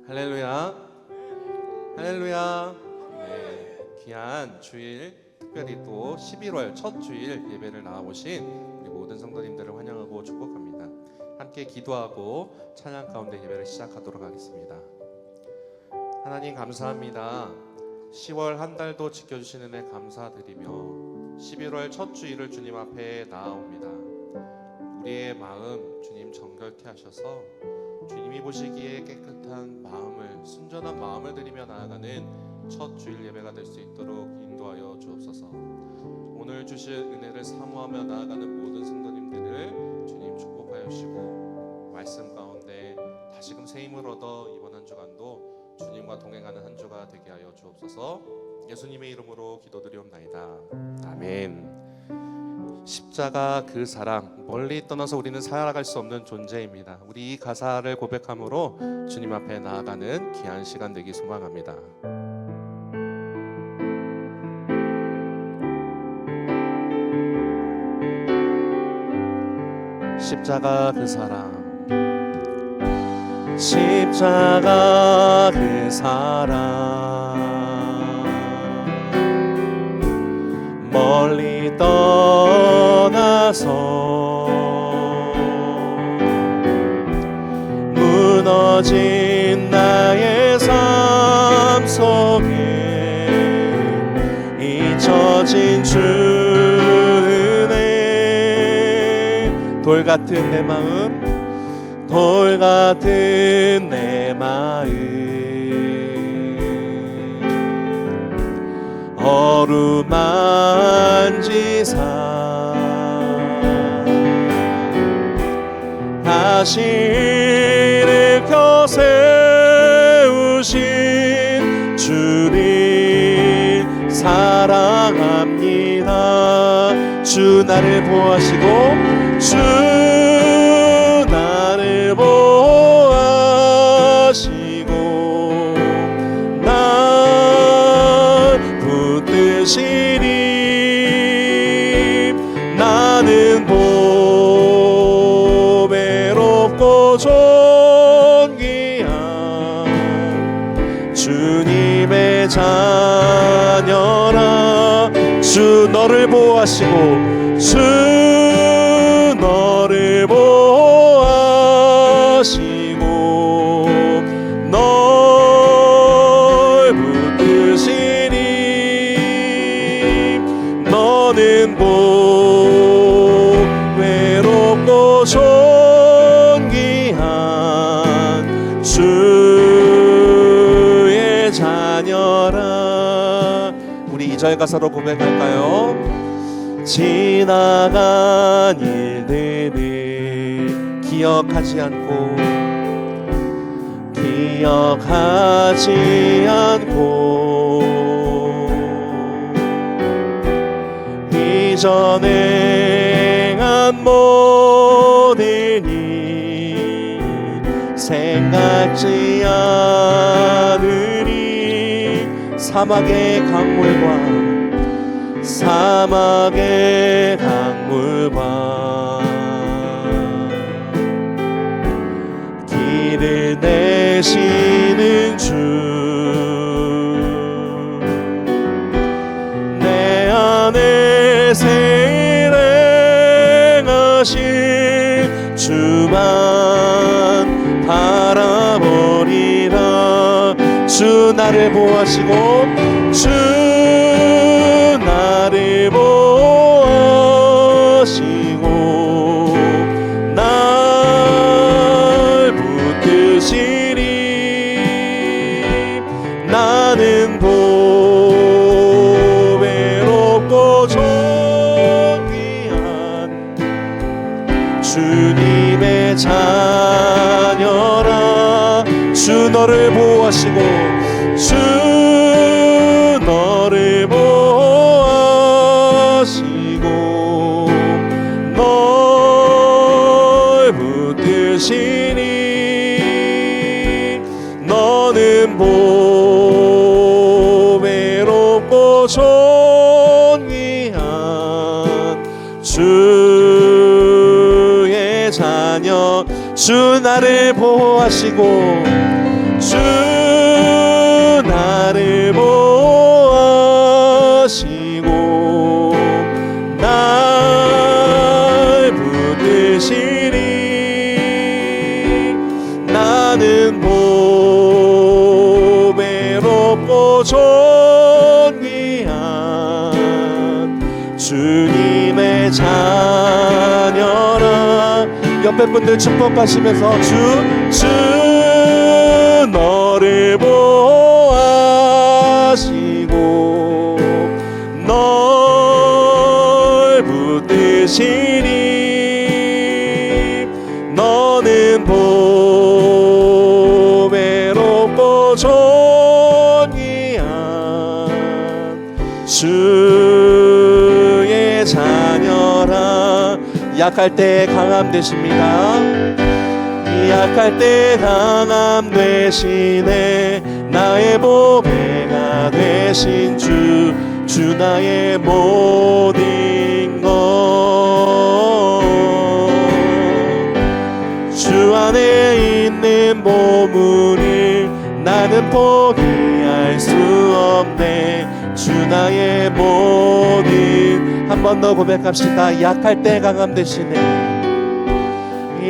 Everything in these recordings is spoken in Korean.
할렐루야, 할렐루야. 네, 귀한 주일, 특별히 또 11월 첫 주일 예배를 나와보신 우리 모든 성도님들을 환영하고 축복합니다. 함께 기도하고 찬양 가운데 예배를 시작하도록 하겠습니다. 하나님 감사합니다. 10월 한 달도 지켜주시는 애 감사드리며 11월 첫 주일을 주님 앞에 나아옵니다. 우리의 마음 주님 정결케 하셔서 주님이 보시기에 깨끗한 마음을, 순전한 마음을 드리며 나아가는 첫 주일 예배가 될 수 있도록 인도하여 주옵소서. 오늘 주실 은혜를 사모하며 나아가는 모든 성도님들을 주님 축복하여 주시고 말씀 가운데 다시금 새 힘을 얻어 이번 한 주간도 주님과 동행하는 한 주가 되게 하여 주옵소서. 예수님의 이름으로 기도드리옵나이다. 아멘. 십자가 그 사랑, 멀리 떠나서 우리는 살아갈 수 없는 존재입니다. 우리 이 가사를 고백함으로 주님 앞에 나아가는 귀한 시간 되기 소망합니다. 십자가 그 사랑, 십자가 그 사랑, 멀리 떠나서 무너진 나의 삶 속에 잊혀진 주 은혜, 돌 같은 내 마음, 돌 같은 내 마음 어루만지사 다시 일으켜 세우신 주님 사랑합니다. 주 나를 보호하시고 주 나를 보호하시고 날 붙드시니 나는 보배롭고 존귀한 주님의 자녀라. 주 너를 보호하시고 주 너를 보호하시고 널 붙드시니 너는 보배롭고 존귀한 주의 자녀라. 우리 2절 가사로 고백할까요? 지나간 일들을 기억하지 않고 이전에 행한 모든 일 생각지 않으니 사막의 강물과 길을 내시는 주 내 안에 새 일 행하실 주만 바라보리라. 주 나를 보호하시고 주 나를 보호하시고 날 붙드시니 나는 보배롭고 존귀한 주님의 자녀라. 주 너를 보호하시고 주 너를 보호하시고 널 붙드시니 너는 보배롭고 존귀한 주의 자녀. 주 나를 보호하시고 주 나를 보아시고 날 붙드시니 나는 보배롭고 존귀한 주님의 자녀라. 옆에 분들 축복하시면서 주 너를 보아시고 널 붙드시니 너는 보배롭고 존귀한 주의 자녀라. 약할 때 강함 되십니다. 약할 때 강함 되시네. 나의 보배가 되신 주 나의 모든 것. 주 안에 있는 보물을 나는 포기할 수 없네. 주 나의 모든. 한 번 더 고백합시다. 약할 때 강함 되시네.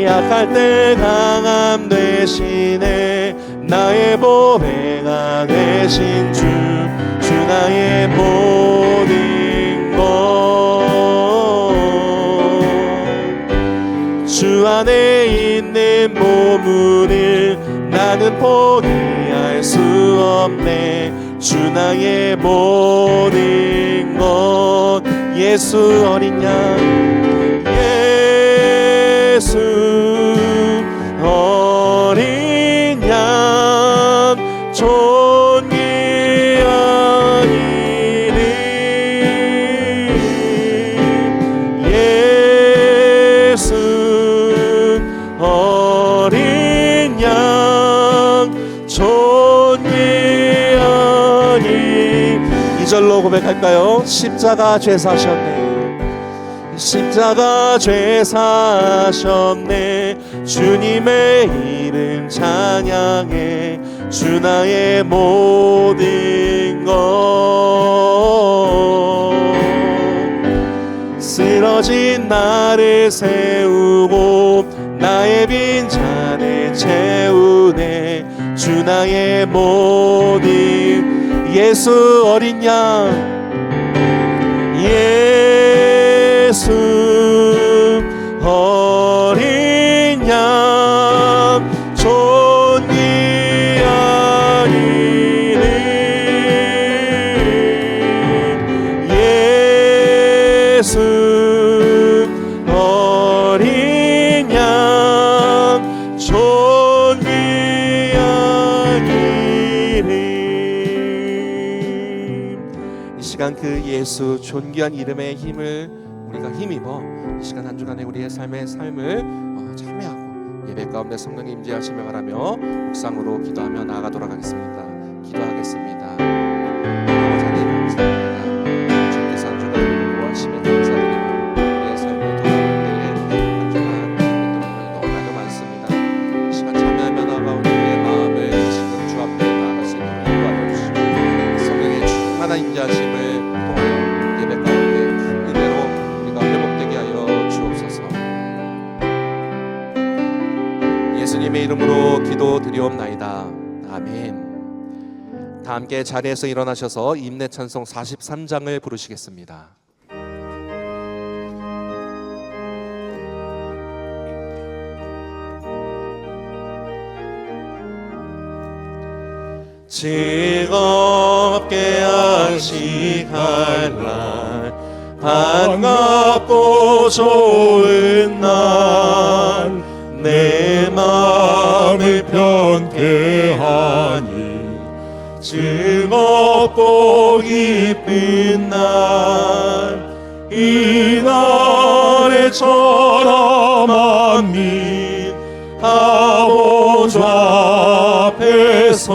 약할 때 강함 되시네. 나의 보배가 되신 주 나의 모든 것. 주 안에 있는 보물을 나는 포기할 수 없네. 주 나의 모든 것. 예수 어린 양, 예수 어린 양, 존귀한 이름. 예수 어린 양, 존귀한 이름. 2절로 고백할까요? 십자가 죄 사셨네. 십자가 죄 사셨네. 주님의 이름 찬양해. 주 나의 모든 것. 쓰러진 나를 세우고 나의 빈잔을 채우네. 주 나의 모든. 예수 어린 양, 예수 어린 양, 존귀한 이름. 예수 어린 양, 존귀한 이름. 이 시간 그 예수 존귀한 이름의 힘을 우리가 힘입어 이 시간 한 주간의 우리의 삶을 참여하고 예배 가운데 성령의 임재하시며 바라며 묵상으로 기도하며 나아가도록 하겠습니다. 기도하겠습니다. 아버지 하나님 감사합니다. 주께서 한 주간 우리를 도와주시며 감사드리며 우리의 삶을 돌아볼 때에 한 주간 너무나도 많습니다. 이 시간 참여하며 나아가온 우리의 마음을 지금 주 앞에 나아갈 수 있도록 인도하여 주시고 성령의 충만한 임재하심을 통하여 예배 가운데 은혜로 우리가 회복되게 하여 주옵소서. 예수님의 이름으로 기도드리옵나이다. 아멘. 다 함께 자리에서 일어나셔서 임내 찬송 43장을 부르시겠습니다. 즐겁게 안식할 날, 반갑고 좋은 날, 내 마음을 편케 하니 즐겁고 기쁜 날, 이날에 처럼한 민 아버지 앞에서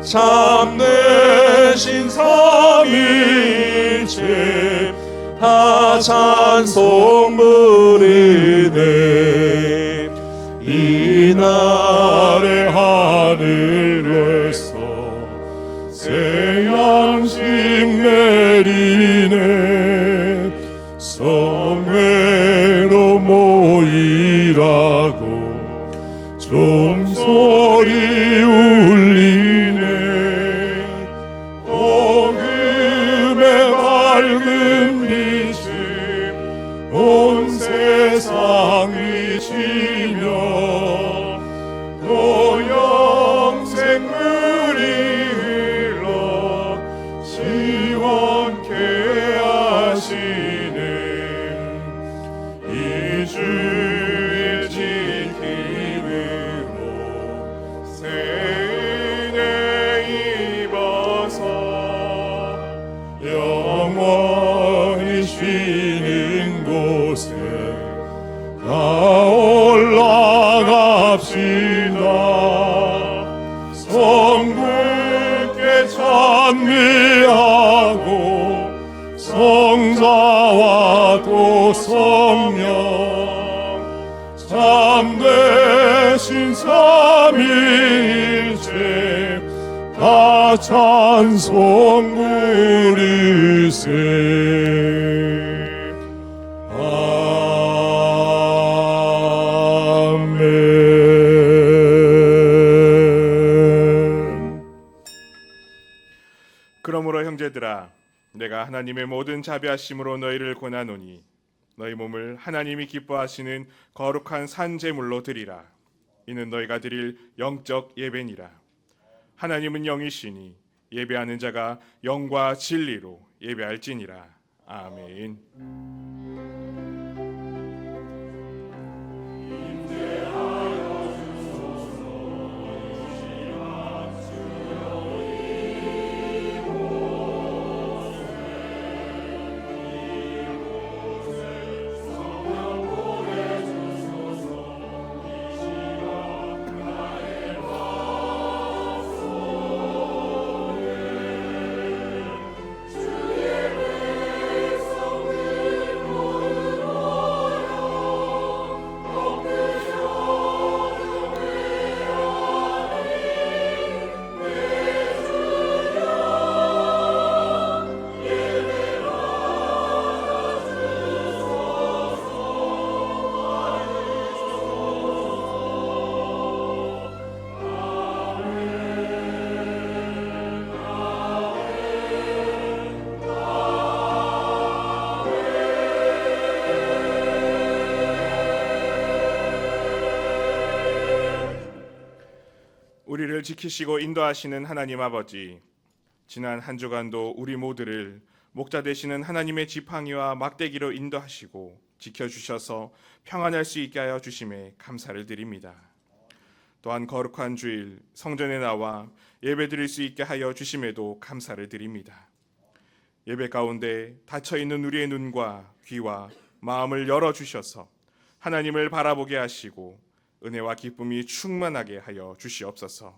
참되신 삼위일체 다 찬송 부르네. 이날에 종소리 울리네. 복음의 밝은 빛이 온 세상 비치며 또 영생물이 흘러 시원케 하시네. 이 주의 지킴으로 새 은혜 입어서 영원히 쉬는 곳에 다 올라갑시다. 성부께 찬미하고 성자와 또 성령 참되신 삼위일체 다 찬송 부르세. 그러므로 형제들아, 내가 하나님의 모든 자비하심으로 너희를 권하노니 너희 몸을 하나님이 기뻐하시는 거룩한 산 제물로 드리라. 이는 너희가 드릴 영적 예배니라. 하나님은 영이시니 예배하는 자가 영과 진리로 예배할지니라. 아멘. 우리를 지키시고 인도하시는 하나님 아버지, 지난 한 주간도 우리 모두를 목자 되시는 하나님의 지팡이와 막대기로 인도하시고 지켜주셔서 평안할 수 있게 하여 주심에 감사를 드립니다. 또한 거룩한 주일 성전에 나와 예배드릴 수 있게 하여 주심에도 감사를 드립니다. 예배 가운데 닫혀있는 우리의 눈과 귀와 마음을 열어주셔서 하나님을 바라보게 하시고 은혜와 기쁨이 충만하게 하여 주시옵소서.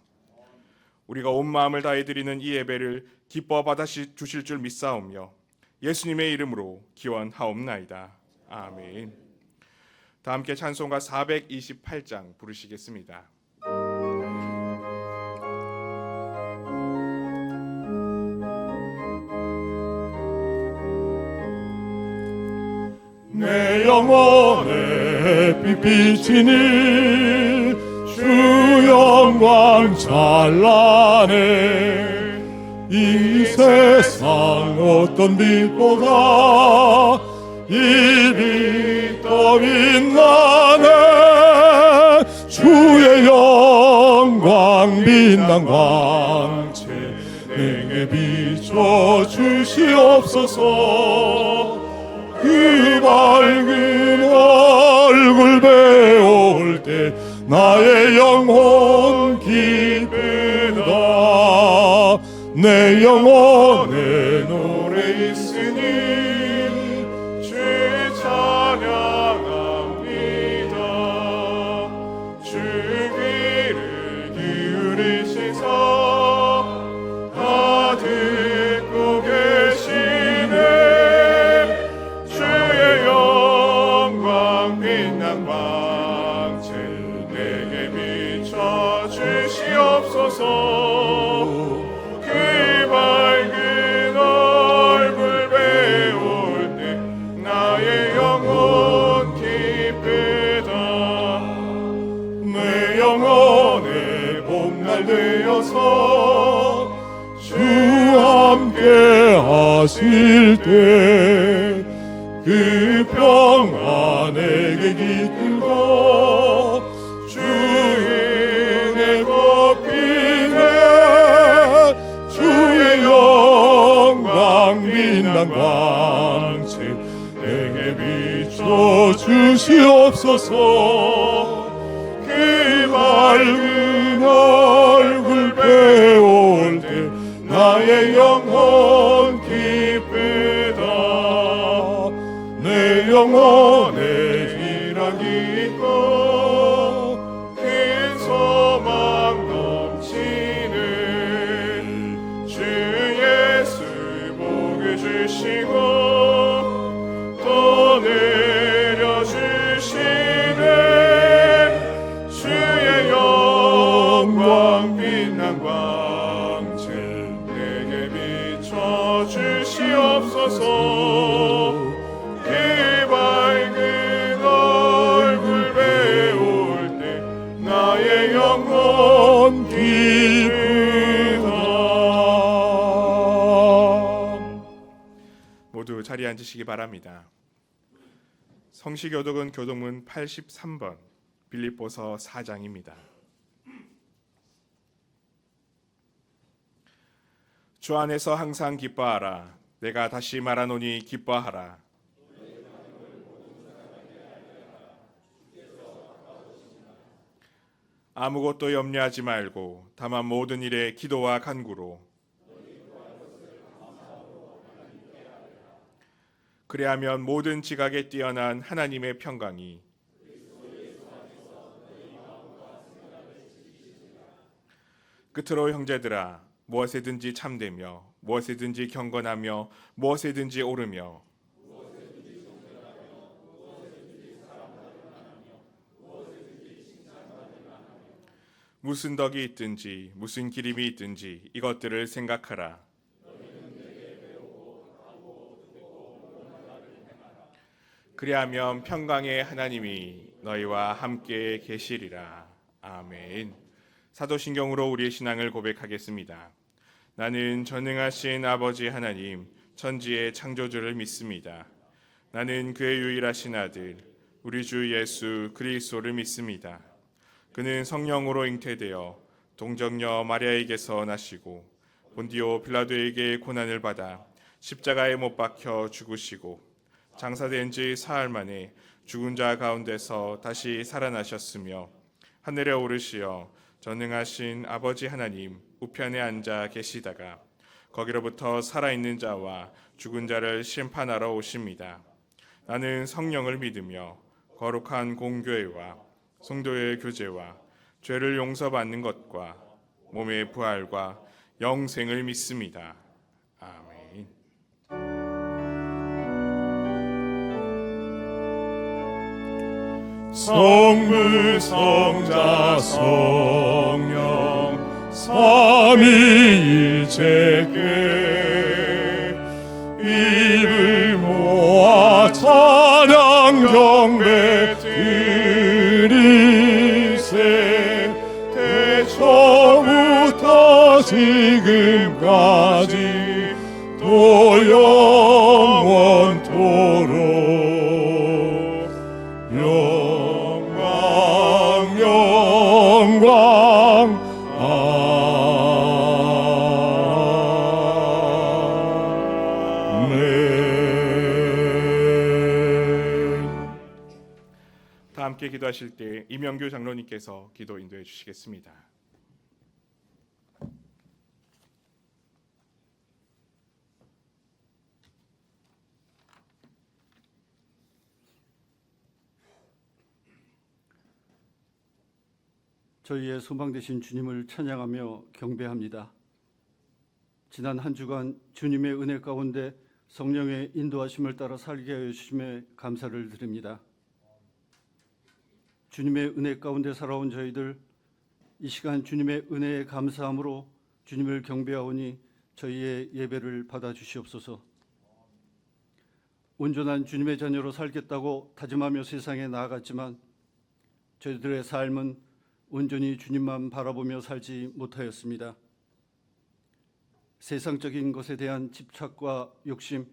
우리가 온 마음을 다해 드리는 이 예배를 기뻐 받아 주실 줄 믿사오며 예수님의 이름으로 기원하옵나이다. 아멘. 다 함께 찬송가 428장 부르시겠습니다. 내 영혼에 빛비치니 주 영광 찬란해. 이 세상 어떤 빛보다 이 빛 더 빛나네. 주의 영광 빛난 광채 내게 비춰 주시옵소서. 그 밝은 얼굴 배울 때 나의 영혼 기쁘다. 내 영혼에 노래 있으니 주 찬양합니다. 주 귀를 기울이시사 다 듣고 계시네. 방채 내게 비춰 주시옵소서. 그 밝은 얼굴 배울 때 나의 영혼 기쁘다. 내 영혼 날 되어서 주 함께 하실 때 그 평안에게 깃들고 주의 은혜 걷히네 주의 영광 빛난 광채 내게 비춰 주시옵소서 그 밝은 얼굴 배울 때 나의 영혼 기쁘다 내 영혼에 희락이 있고 큰 소망 넘치는 주 예수 복을 주시고 또 내려주시네 주의 영광 빛난 광채 내게 비춰 주시옵소서 그 밝은 얼굴 배울 때 나의 영혼 기쁘다. 모두 자리에 앉으시기 바랍니다. 성시교독은 교독문 83번 빌립보서 4장입니다. 주 안에서 항상 기뻐하라. 내가 다시 말하노니 기뻐하라. 아무것도 염려하지 말고 다만 모든 일에 기도와 간구로 그리하면 모든 지각에 뛰어난 하나님의 평강이 끝으로 형제들아 무엇에든지 참되며 무엇에든지 경건하며 무엇에든지 오르며 무슨 덕이 있든지 무슨 기림이 있든지 이것들을 생각하라. 그리하면 평강의 하나님이 너희와 함께 계시리라. 아멘. 사도신경으로 우리의 신앙을 고백하겠습니다. 나는 전능하신 아버지 하나님 천지의 창조주를 믿습니다. 나는 그의 유일하신 아들 우리 주 예수 그리스도를 믿습니다. 그는 성령으로 잉태되어 동정녀 마리아에게서 나시고 본디오 빌라도에게 고난을 받아 십자가에 못 박혀 죽으시고 장사된 지 사흘 만에 죽은 자 가운데서 다시 살아나셨으며 하늘에 오르시어 전능하신 아버지 하나님 우편에 앉아 계시다가 거기로부터 살아있는 자와 죽은 자를 심판하러 오십니다. 나는 성령을 믿으며 거룩한 공교회와 성도의 교제와 죄를 용서받는 것과 몸의 부활과 영생을 믿습니다. 아멘. 성부 성자 성령 삼위일체께 입을 모아 찬양 경배 드리세 태초부터 지금까지 또 영원토록 영광 아멘. 다 함께 기도하실 때 이명규 장로님께서 기도 인도해 주시겠습니다. 저희의 소망 되신 주님을 찬양하며 경배합니다. 지난 한 주간 주님의 은혜 가운데 성령의 인도하심을 따라 살게 하여 주심에 감사를 드립니다. 주님의 은혜 가운데 살아온 저희들 이 시간 주님의 은혜에 감사함으로 주님을 경배하오니 저희의 예배를 받아 주시옵소서. 온전한 주님의 자녀로 살겠다고 다짐하며 세상에 나아갔지만 저희들의 삶은 온전히 주님만 바라보며 살지 못하였습니다. 세상적인 것에 대한 집착과 욕심,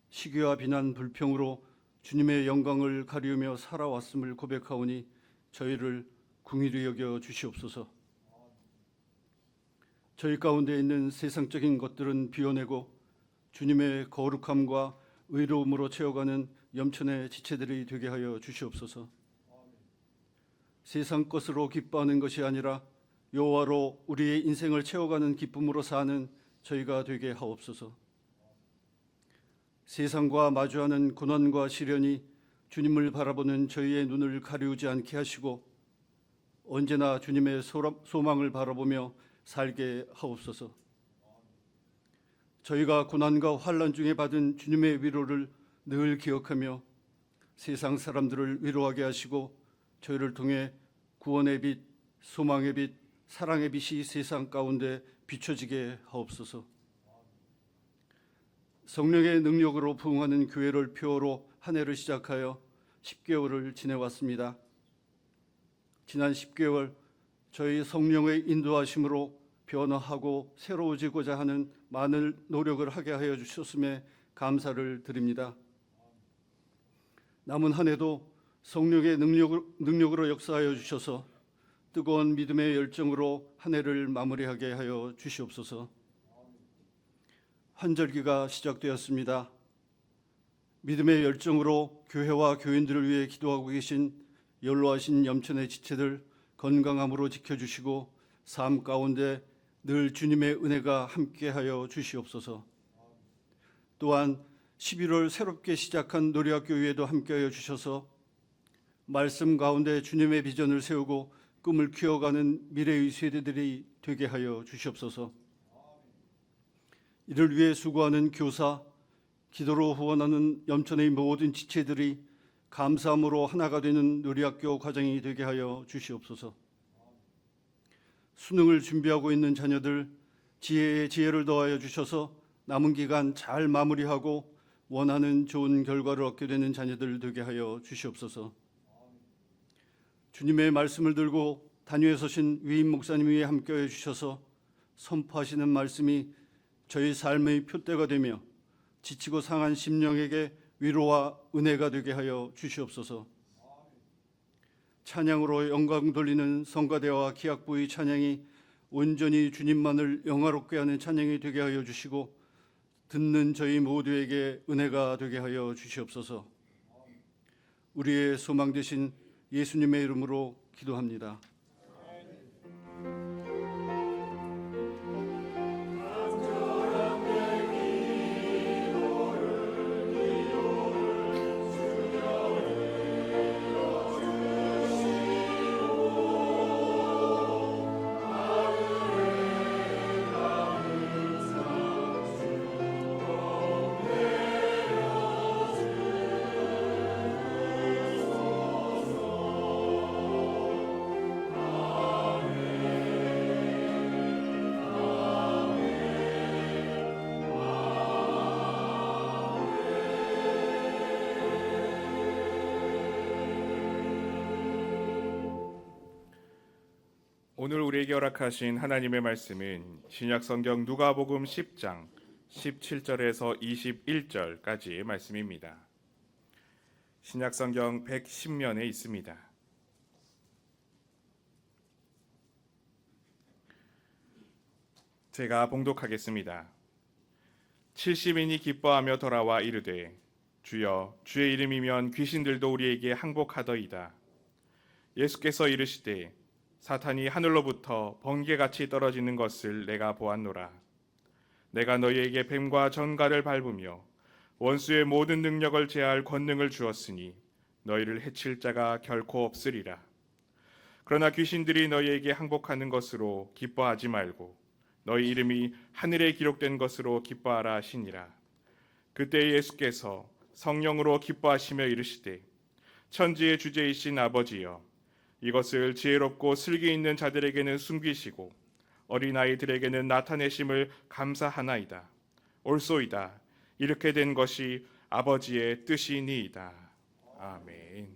시기와 비난, 불평으로 주님의 영광을 가리우며 살아왔음을 고백하오니 저희를 긍휼히 여겨 주시옵소서. 저희 가운데 있는 세상적인 것들은 비워내고 주님의 거룩함과 의로움으로 채워가는 염천의 지체들이 되게 하여 주시옵소서. 세상 것으로 기뻐하는 것이 아니라 여호와로 우리의 인생을 채워가는 기쁨으로 사는 저희가 되게 하옵소서. 세상과 마주하는 고난과 시련이 주님을 바라보는 저희의 눈을 가리우지 않게 하시고 언제나 주님의 소망을 바라보며 살게 하옵소서. 저희가 고난과 환난 중에 받은 주님의 위로를 늘 기억하며 세상 사람들을 위로하게 하시고 저희를 통해 구원의 빛, 소망의 빛, 사랑의 빛이 세상 가운데 비춰지게 하옵소서. 성령의 능력으로 부흥하는 교회를 표어로 한 해를 시작하여 10개월을 지내왔습니다. 지난 10개월 저희 성령의 인도하심으로 변화하고 새로워지고자 하는 많은 노력을 하게 하여 주셨음에 감사를 드립니다. 남은 한 해도 성령의 능력으로 역사하여 주셔서 뜨거운 믿음의 열정으로 한 해를 마무리하게 하여 주시옵소서. 환절기가 시작되었습니다. 믿음의 열정으로 교회와 교인들을 위해 기도하고 계신 연로하신 염천의 지체들 건강함으로 지켜주시고 삶 가운데 늘 주님의 은혜가 함께하여 주시옵소서. 또한 11월 새롭게 시작한 놀이학교에도 함께하여 주셔서 말씀 가운데 주님의 비전을 세우고 꿈을 키워가는 미래의 세대들이 되게 하여 주시옵소서. 이를 위해 수고하는 교사, 기도로 후원하는 염천의 모든 지체들이 감사함으로 하나가 되는 놀이학교 과정이 되게 하여 주시옵소서. 수능을 준비하고 있는 자녀들 지혜에 지혜를 더하여 주셔서 남은 기간 잘 마무리하고 원하는 좋은 결과를 얻게 되는 자녀들 되게 하여 주시옵소서. 주님의 말씀을 들고 단위에 서신 위임 목사님 위에 함께해 주셔서 선포하시는 말씀이 저희 삶의 표대가 되며 지치고 상한 심령에게 위로와 은혜가 되게 하여 주시옵소서. 찬양으로 영광 돌리는 성가대와 기악부의 찬양이 온전히 주님만을 영화롭게 하는 찬양이 되게 하여 주시고 듣는 저희 모두에게 은혜가 되게 하여 주시옵소서. 우리의 소망 되신 예수님의 이름으로 기도합니다. 오늘 우리에게 허락하신 하나님의 말씀은 신약성경 누가복음 10장 17절에서 21절까지의 말씀입니다. 신약성경 110면에 있습니다. 제가 봉독하겠습니다. 70인이 기뻐하며 돌아와 이르되 주여 주의 이름이면 귀신들도 우리에게 항복하더이다. 예수께서 이르시되 사탄이 하늘로부터 번개같이 떨어지는 것을 내가 보았노라. 내가 너희에게 뱀과 전갈을 밟으며 원수의 모든 능력을 제할 권능을 주었으니 너희를 해칠 자가 결코 없으리라. 그러나 귀신들이 너희에게 항복하는 것으로 기뻐하지 말고 너희 이름이 하늘에 기록된 것으로 기뻐하라 하시니라. 그때 예수께서 성령으로 기뻐하시며 이르시되 천지의 주제이신 아버지여 이것을 지혜롭고 슬기 있는 자들에게는 숨기시고 어린아이들에게는 나타내심을 감사하나이다. 옳소이다. 이렇게 된 것이 아버지의 뜻이니이다. 아멘.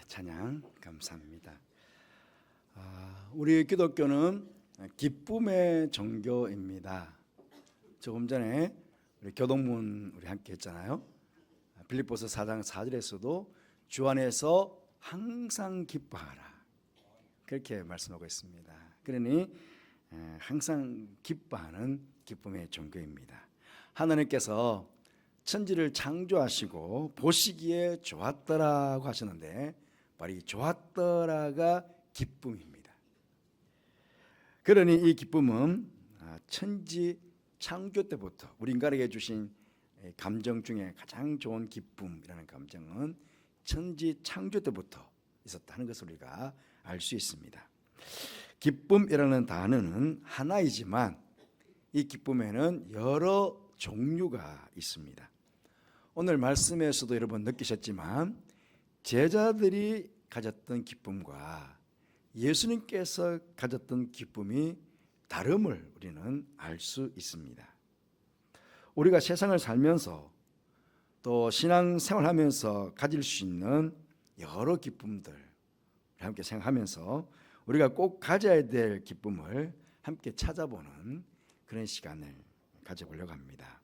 찬양 감사합니다. 우리 기독교는 기쁨의 종교입니다. 조금 전에 우리 교동문 우리 함께 했잖아요. 빌립보서 4장 4절에서도 주 안에서 항상 기뻐하라 그렇게 말씀하고 있습니다. 그러니 항상 기뻐하는 기쁨의 종교입니다. 하나님께서 천지를 창조하시고 보시기에 좋았더라고 하셨는데 바로 이 좋았더라가 기쁨입니다. 그러니 이 기쁨은 천지 창조 때부터 우리 인간에게 주신 감정 중에 가장 좋은 기쁨이라는 감정은 천지 창조 때부터 있었다는 것을 우리가 알 수 있습니다. 기쁨이라는 단어는 하나이지만 이 기쁨에는 여러 종류가 있습니다. 오늘 말씀에서도 여러분 느끼셨지만 제자들이 가졌던 기쁨과 예수님께서 가졌던 기쁨이 다름을 우리는 알 수 있습니다. 우리가 세상을 살면서 또 신앙생활하면서 가질 수 있는 여러 기쁨들 함께 생각하면서 우리가 꼭 가져야 될 기쁨을 함께 찾아보는 그런 시간을 가져보려고 합니다.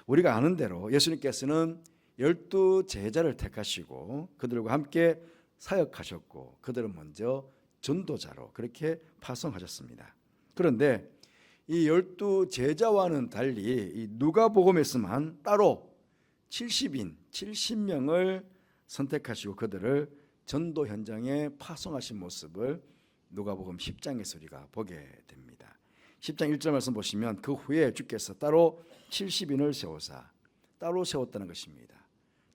우리가 아는 대로 예수님께서는 12 제자를 택하시고 그들과 함께 사역하셨고 그들은 먼저 전도자로 그렇게 파송하셨습니다. 그런데 이 12 제자와는 달리 이 누가복음에서만 따로 70명을 선택하시고 그들을 전도 현장에 파송하신 모습을 누가복음 10장에서 우리가 보게 됩니다. 10장 1절 말씀 보시면 그 후에 주께서 따로 70인을 세우사 따로 세웠다는 것입니다.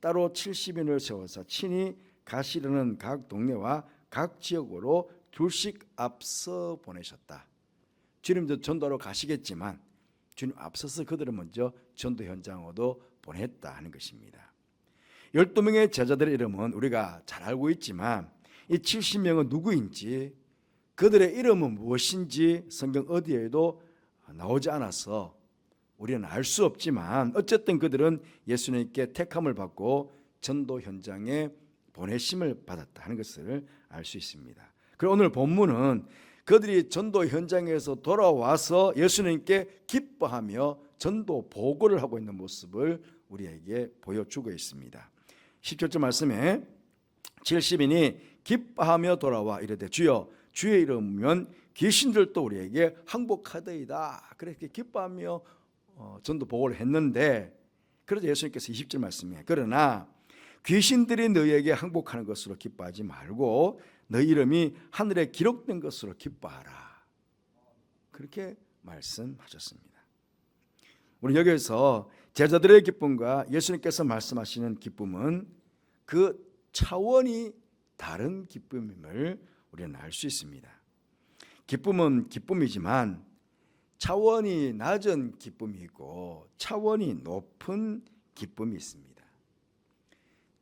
따로 70인을 세워서 친히 가시려는 각 동네와 각 지역으로 둘씩 앞서 보내셨다. 주님도 전도하러 가시겠지만 주님 앞서서 그들을 먼저 전도 현장으로 보냈다 하는 것입니다. 12명의 제자들의 이름은 우리가 잘 알고 있지만 이 70명은 누구인지 그들의 이름은 무엇인지 성경 어디에도 나오지 않아서 우리는 알 수 없지만 어쨌든 그들은 예수님께 택함을 받고 전도 현장에 보내심을 받았다 하는 것을 알 수 있습니다. 그리고 오늘 본문은 그들이 전도 현장에서 돌아와서 예수님께 기뻐하며 전도 보고를 하고 있는 모습을 우리에게 보여주고 있습니다. 17절 말씀에 70인이 기뻐하며 돌아와 이르되 주여 주의 이름이면 귀신들도 우리에게 항복하더이다. 그렇게 기뻐하며 전도 보고를 했는데 그래서 예수님께서 20절 말씀에 그러나 귀신들이 너희에게 항복하는 것으로 기뻐하지 말고 너희 이름이 하늘에 기록된 것으로 기뻐하라. 그렇게 말씀하셨습니다. 우리 여기서 제자들의 기쁨과 예수님께서 말씀하시는 기쁨은 그 차원이 다른 기쁨임을 우리는 알 수 있습니다. 기쁨은 기쁨이지만 차원이 낮은 기쁨이 있고 차원이 높은 기쁨이 있습니다.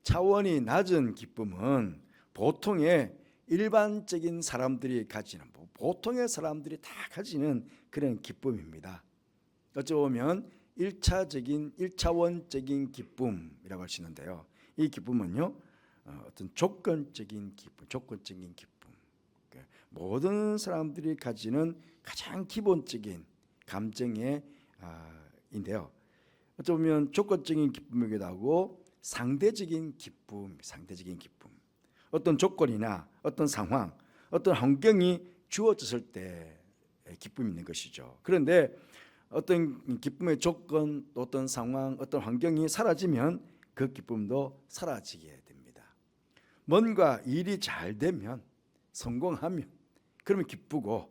차원이 낮은 기쁨은 보통의 일반적인 사람들이 가지는 보통의 사람들이 다 가지는 그런 기쁨입니다. 어찌 보면 1차원적인 기쁨이라고 할 수 있는데요. 이 기쁨은요, 어떤 조건적인 기쁨. 모든 사람들이 가지는 가장 기본적인 감정의 인데요. 어찌 보면 조건적인 기쁨이기도 하고 상대적인 기쁨. 어떤 조건이나 어떤 상황, 어떤 환경이 주어졌을 때 기쁨이 있는 것이죠. 그런데 어떤 기쁨의 조건, 어떤 상황, 어떤 환경이 사라지면 그 기쁨도 사라지게 됩니다. 뭔가 일이 잘 되면, 성공하면 그러면 기쁘고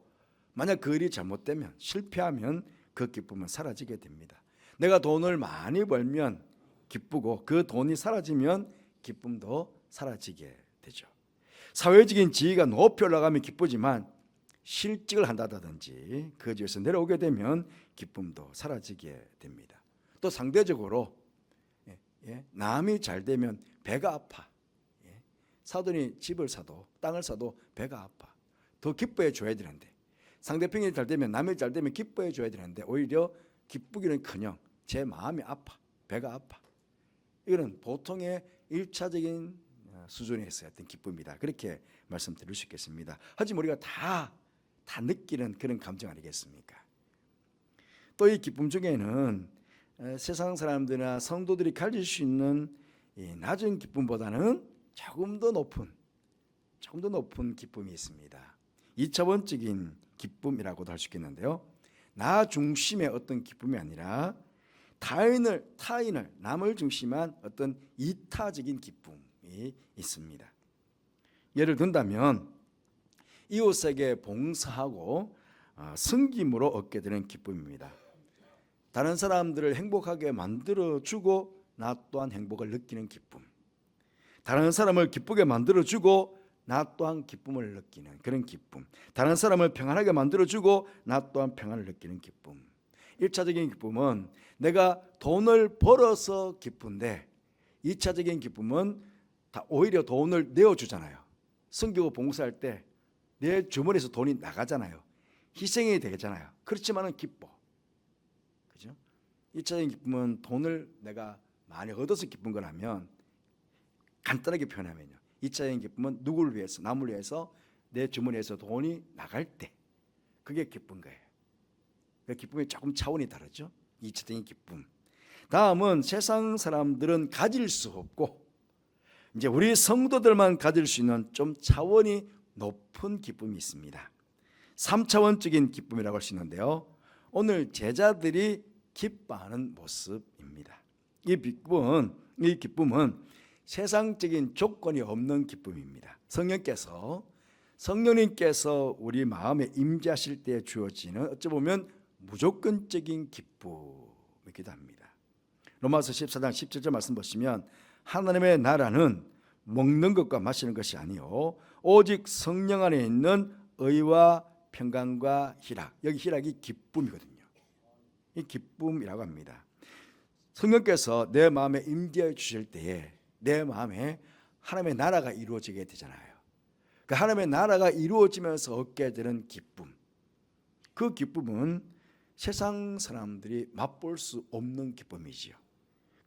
만약 그 일이 잘못되면, 실패하면 그 기쁨은 사라지게 됩니다. 내가 돈을 많이 벌면 기쁘고 그 돈이 사라지면 기쁨도 사라지게 되죠. 사회적인 지위가 높이 올라가면 기쁘지만 실직을 한다든지 그 지에서 내려오게 되면 기쁨도 사라지게 됩니다. 또 상대적으로 남이 잘 되면 배가 아파. 사돈이 집을 사도 땅을 사도 배가 아파. 더 기뻐해 줘야 되는데 상대편이 잘 되면, 남이 잘 되면 기뻐해 줘야 되는데 오히려 기쁘기는커녕 제 마음이 아파. 배가 아파. 이거는 보통의 1차적인 수준에서의 어떤 기쁨이다. 그렇게 말씀드릴 수 있겠습니다. 하지만 우리가 다 느끼는 그런 감정 아니겠습니까? 또 이 기쁨 중에는 세상 사람들이나 성도들이 가질 수 있는 이 낮은 기쁨보다는 조금 더 높은 기쁨이 있습니다. 2차원적인 기쁨이라고도 할 수 있겠는데요. 나 중심의 어떤 기쁨이 아니라 타인을 남을 중심한 어떤 이타적인 기쁨이 있습니다. 예를 든다면 이웃에게 봉사하고 섬김으로 얻게 되는 기쁨입니다. 다른 사람들을 행복하게 만들어주고 나 또한 행복을 느끼는 기쁨. 다른 사람을 기쁘게 만들어주고 나 또한 기쁨을 느끼는 그런 기쁨. 다른 사람을 평안하게 만들어주고 나 또한 평안을 느끼는 기쁨. 1차적인 기쁨은 내가 돈을 벌어서 기쁜데 2차적인 기쁨은 다 오히려 돈을 내어주잖아요. 섬기고 봉사할 때 내 주머니에서 돈이 나가잖아요. 희생이 되잖아요. 그렇지만은 기뻐. 그죠? 2차적인 기쁨은 돈을 내가 많이 얻어서 기쁜 거라면 간단하게 표현하면요. 2차적인 기쁨은 누구를 위해서, 남을 위해서 내 주머니에서 돈이 나갈 때 그게 기쁜 거예요. 그 기쁨이 조금 차원이 다르죠. 2차적인 기쁨. 다음은 세상 사람들은 가질 수 없고 이제 우리 성도들만 가질 수 있는 좀 차원이 높은 기쁨이 있습니다. 3차원적인 기쁨이라고 할 수 있는데요. 오늘 제자들이 기뻐하는 모습입니다. 이 기쁨은 세상적인 조건이 없는 기쁨입니다. 성령님께서 우리 마음에 임재하실 때 주어지는 어찌 보면 무조건적인 기쁨이기도 합니다. 로마서 14장 17절 말씀 보시면 하나님의 나라는 먹는 것과 마시는 것이 아니요 오직 성령 안에 있는 의와 평강과 희락. 여기 희락이 기쁨이거든요. 이 기쁨이라고 합니다. 성령께서 내 마음에 임재해 주실 때에 내 마음에 하나님의 나라가 이루어지게 되잖아요. 그 하나님의 나라가 이루어지면서 얻게 되는 기쁨. 그 기쁨은 세상 사람들이 맛볼 수 없는 기쁨이지요.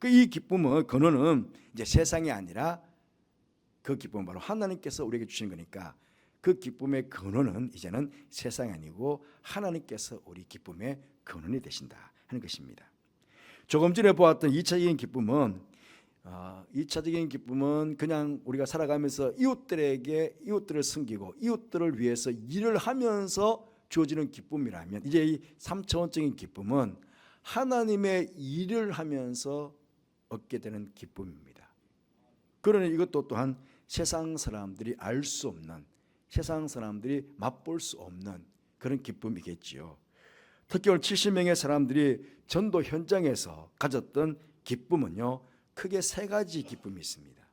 이 기쁨의 근원은 이제 세상이 아니라 그 기쁨은 바로 하나님께서 우리에게 주신 거니까 그 기쁨의 근원은 이제는 세상이 아니고 하나님께서 우리 기쁨의 근원이 되신다 하는 것입니다. 조금 전에 보았던 2차적인 기쁨은 그냥 우리가 살아가면서 이웃들을 섬기고 이웃들을 위해서 일을 하면서 주어지는 기쁨이라면 이제 이 3차원적인 기쁨은 하나님의 일을 하면서 얻게 되는 기쁨입니다. 그러니 이것도 또한 세상 사람들이 알 수 없는, 세상 사람들이 맛볼 수 없는 그런 기쁨이겠지요. 특히 오늘 70명의 사람들이 전도 현장에서 가졌던 기쁨은요, 크게 세 가지 기쁨이 있습니다.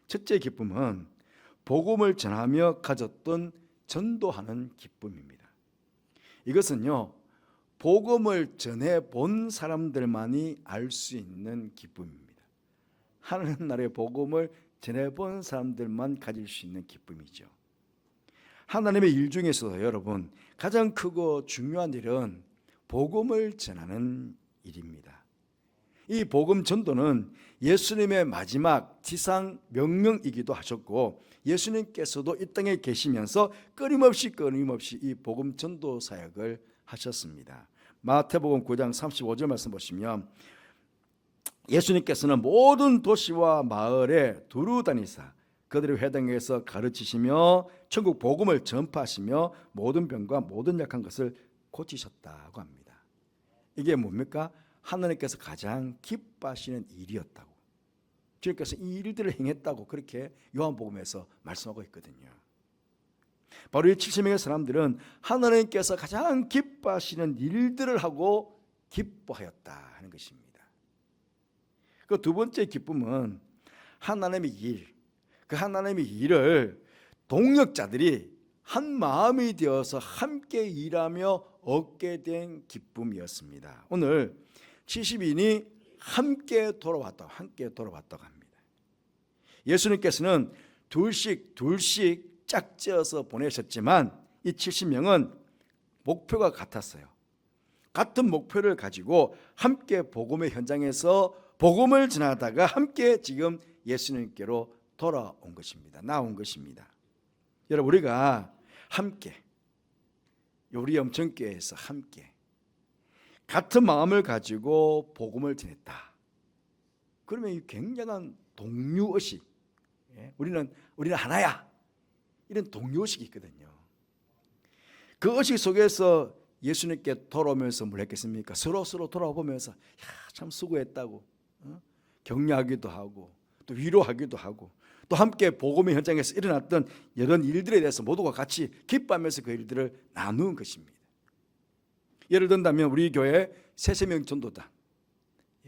첫째 기쁨은 복음을 전하며 가졌던 전도하는 기쁨입니다. 이것은요, 복음을 전해본 사람들만이 알 수 있는 기쁨입니다. 하나님 나라의 복음을 전해본 사람들만 가질 수 있는 기쁨이죠. 하나님의 일 중에서도 여러분 가장 크고 중요한 일은 복음을 전하는 일입니다. 이 복음 전도는 예수님의 마지막 지상 명령이기도 하셨고 예수님께서도 이 땅에 계시면서 끊임없이 이 복음 전도 사역을 하셨습니다. 마태복음 9장 35절 말씀 보시면 예수님께서는 모든 도시와 마을에 두루 다니사 그들의 회당에서 가르치시며 천국 복음을 전파하시며 모든 병과 모든 약한 것을 고치셨다고 합니다. 이게 뭡니까? 하나님께서 가장 기뻐하시는 일이었다고, 주님께서 이 일들을 행했다고 그렇게 요한복음에서 말씀하고 있거든요. 바로 이 70명의 사람들은 하나님께서 가장 기뻐하시는 일들을 하고 기뻐하였다 하는 것입니다. 그 두 번째 기쁨은 하나님의 일, 그 하나님의 일을 동역자들이 한 마음이 되어서 함께 일하며 얻게 된 기쁨이었습니다. 오늘 70인이 함께 돌아왔다고 합니다. 예수님께서는 둘씩 짝지어서 보내셨지만 이 70명은 목표가 같았어요. 같은 목표를 가지고 함께 복음의 현장에서 복음을 전하다가 함께 지금 예수님께로 돌아온 것입니다. 나온 것입니다. 여러분, 우리가 함께 우리 염천교회에서 함께 같은 마음을 가지고 복음을 전했다. 그러면 이 굉장한 동료의식, 우리는 하나야, 이런 동료의식이 있거든요. 그 의식 속에서 예수님께 돌아오면서 뭘 했겠습니까? 서로 돌아보면서 참 수고했다고 격려하기도 하고 또 위로하기도 하고 또 함께 복음의 현장에서 일어났던 이런 일들에 대해서 모두가 같이 기뻐하면서 그 일들을 나누는 것입니다. 예를 든다면 우리 교회 새세명 전도단,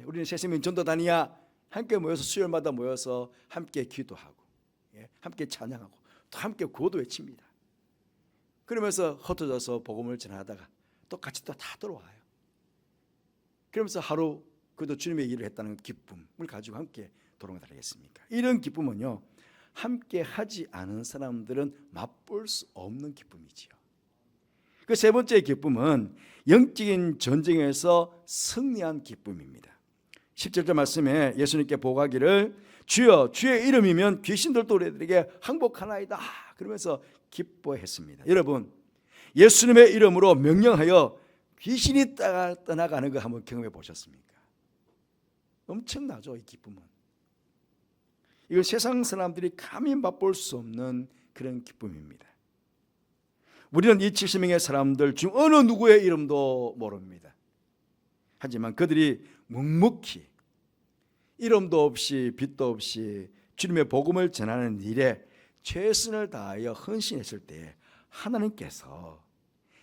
우리는 새세명 전도단이야 함께 모여서 수요일마다 모여서 함께 기도하고 함께 찬양하고 또 함께 구호도 외칩니다. 그러면서 흩어져서 복음을 전하다가 또 같이 또 다 들어와요. 그러면서 하루 그도 주님의 일을 했다는 기쁨을 가지고 함께 돌아오면 다르겠습니까? 이런 기쁨은요, 함께 하지 않은 사람들은 맛볼 수 없는 기쁨이지요. 그 세 번째 기쁨은 영적인 전쟁에서 승리한 기쁨입니다. 17절 말씀에 예수님께 보가기를 주여 주의 이름이면 귀신들도 우리들에게 항복하나이다 그러면서 기뻐했습니다. 여러분, 예수님의 이름으로 명령하여 귀신이 떠나가는 거 한번 경험해 보셨습니까? 엄청나죠, 이 기쁨은. 이걸 세상 사람들이 감히 맛볼 수 없는 그런 기쁨입니다. 우리는 이 70명의 사람들 중 어느 누구의 이름도 모릅니다. 하지만 그들이 묵묵히 이름도 없이 빛도 없이 주님의 복음을 전하는 일에 최선을 다하여 헌신했을 때 하나님께서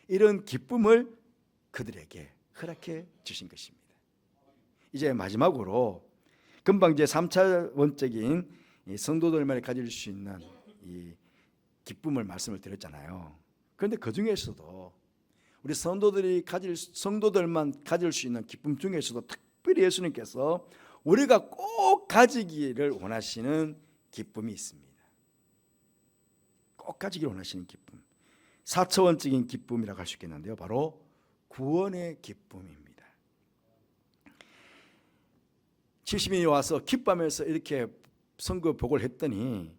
이런 기쁨을 그들에게 허락해 주신 것입니다. 이제 마지막으로 금방 이제 3차 원적인 성도들만이 가질 수 있는 이 기쁨을 말씀을 드렸잖아요. 그런데 그 중에서도 우리 성도들만 가질 수 있는 기쁨 중에서도 특별히 예수님께서 우리가 꼭 가지기를 원하시는 기쁨이 있습니다. 꼭 가지기를 원하시는 기쁨. 4차원적인 기쁨이라고 할 수 있겠는데요. 바로 구원의 기쁨입니다. 70인이 와서 기뻐하면서 이렇게 선거 복을 했더니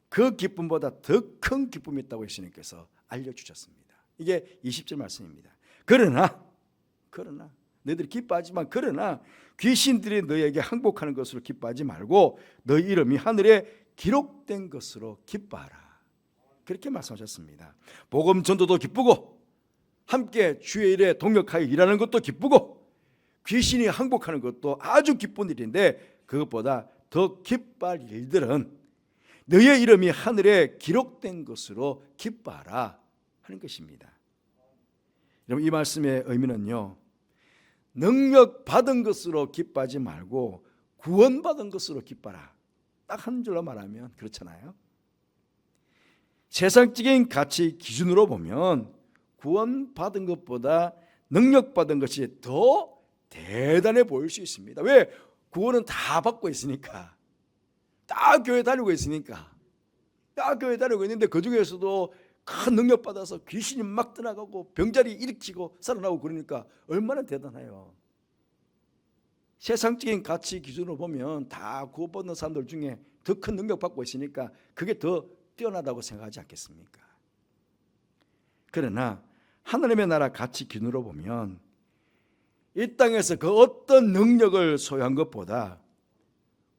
그 기쁨보다 더 큰 기쁨이 있다고 예수님께서 알려주셨습니다. 이게 20절 말씀입니다. 그러나 너희들이 기뻐하지만 그러나 귀신들이 너희에게 항복하는 것으로 기뻐하지 말고 너희 이름이 하늘에 기록된 것으로 기뻐하라. 그렇게 말씀하셨습니다. 복음 전도도 기쁘고 함께 주의 일에 동력하여 일하는 것도 기쁘고 귀신이 항복하는 것도 아주 기쁜 일인데 그것보다 더 기뻐할 일들은 너의 이름이 하늘에 기록된 것으로 기뻐하라 하는 것입니다. 여러분, 이 말씀의 의미는요, 능력 받은 것으로 기뻐하지 말고 구원받은 것으로 기뻐하라. 딱 한 줄로 말하면 그렇잖아요. 세상적인 가치 기준으로 보면 구원받은 것보다 능력받은 것이 더 대단해 보일 수 있습니다. 왜? 구원은 다 받고 있으니까. 다 교회 다니고 있으니까. 다 교회 다니고 있는데 그 중에서도 큰 능력 받아서 귀신이 막 떠나가고 병자리 일으키고 살아나고 그러니까 얼마나 대단해요. 세상적인 가치 기준으로 보면 다 구원받는 사람들 중에 더 큰 능력 받고 있으니까 그게 더 뛰어나다고 생각하지 않겠습니까? 그러나 하나님의 나라 가치 기준으로 보면 이 땅에서 그 어떤 능력을 소유한 것보다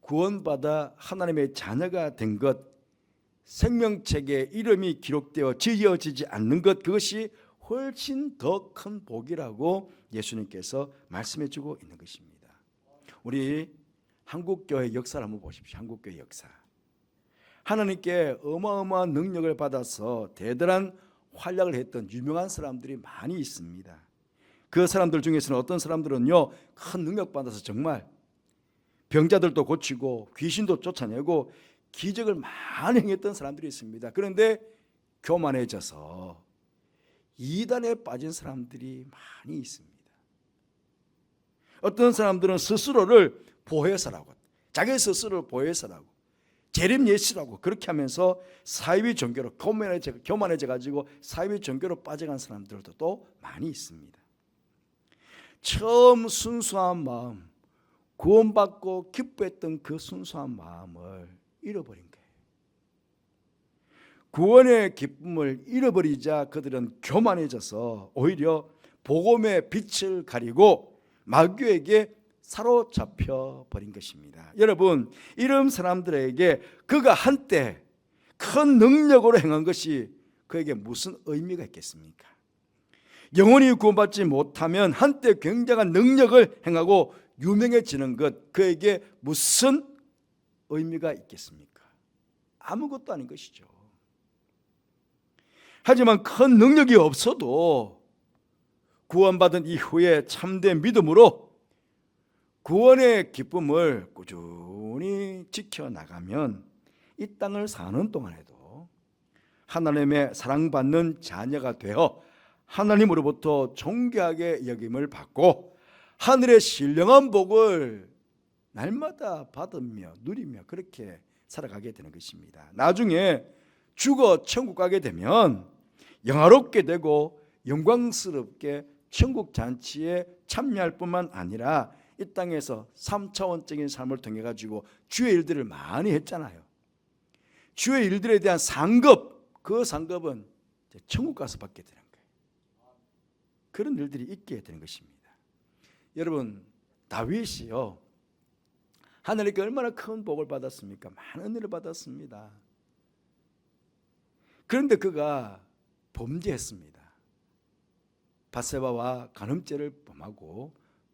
구원받아 하나님의 자녀가 된 것, 생명책에 이름이 기록되어 지어지지 않는 것, 그것이 훨씬 더 큰 복이라고 예수님께서 말씀해 주고 있는 것입니다. 우리 한국교회 역사를 한번 보십시오. 한국교회 역사. 하나님께 어마어마한 능력을 받아서 대단한 활약을 했던 유명한 사람들이 많이 있습니다. 그 사람들 중에서는 어떤 사람들은요, 큰 능력 받아서 정말 병자들도 고치고 귀신도 쫓아내고 기적을 많이 행했던 사람들이 있습니다. 그런데 교만해져서 이단에 빠진 사람들이 많이 있습니다. 어떤 사람들은 스스로를 보혜사라고, 자기 스스로를 보혜사라고, 재림 예수라고 그렇게 하면서 사이비 종교로 교만해져 가지고 사이비 종교로 빠져간 사람들도 또 많이 있습니다. 처음 순수한 마음, 구원받고 기뻐했던 그 순수한 마음을 잃어버린 거예요. 구원의 기쁨을 잃어버리자 그들은 교만해져서 오히려 복음의 빛을 가리고 마귀에게 사로잡혀 버린 것입니다. 여러분, 이런 사람들에게 그가 한때 큰 능력으로 행한 것이 그에게 무슨 의미가 있겠습니까? 영원히 구원받지 못하면 한때 굉장한 능력을 행하고 유명해지는 것, 그에게 무슨 의미가 있겠습니까? 아무것도 아닌 것이죠. 하지만 큰 능력이 없어도 구원받은 이후에 참된 믿음으로 구원의 기쁨을 꾸준히 지켜나가면 이 땅을 사는 동안에도 하나님의 사랑받는 자녀가 되어 하나님으로부터 존귀하게 여김을 받고 하늘의 신령한 복을 날마다 받으며 누리며 그렇게 살아가게 되는 것입니다. 나중에 죽어 천국 가게 되면 영화롭게 되고 영광스럽게 천국 잔치에 참여할 뿐만 아니라 이 땅에서 3차원적인 삶을 통해 가지고 주의 일들을 많이 했잖아요. 주의 일들에 대한 상급, 그 상급은 천국 가서 받게 되는 거예요. 그런 일들이 있게 되는 것입니다. 여러분, 다윗이요, 하늘에게 얼마나 큰 복을 받았습니까? 많은 일을 받았습니다. 그런데 그가 범죄했습니다. 바세바와 간음죄를 범하고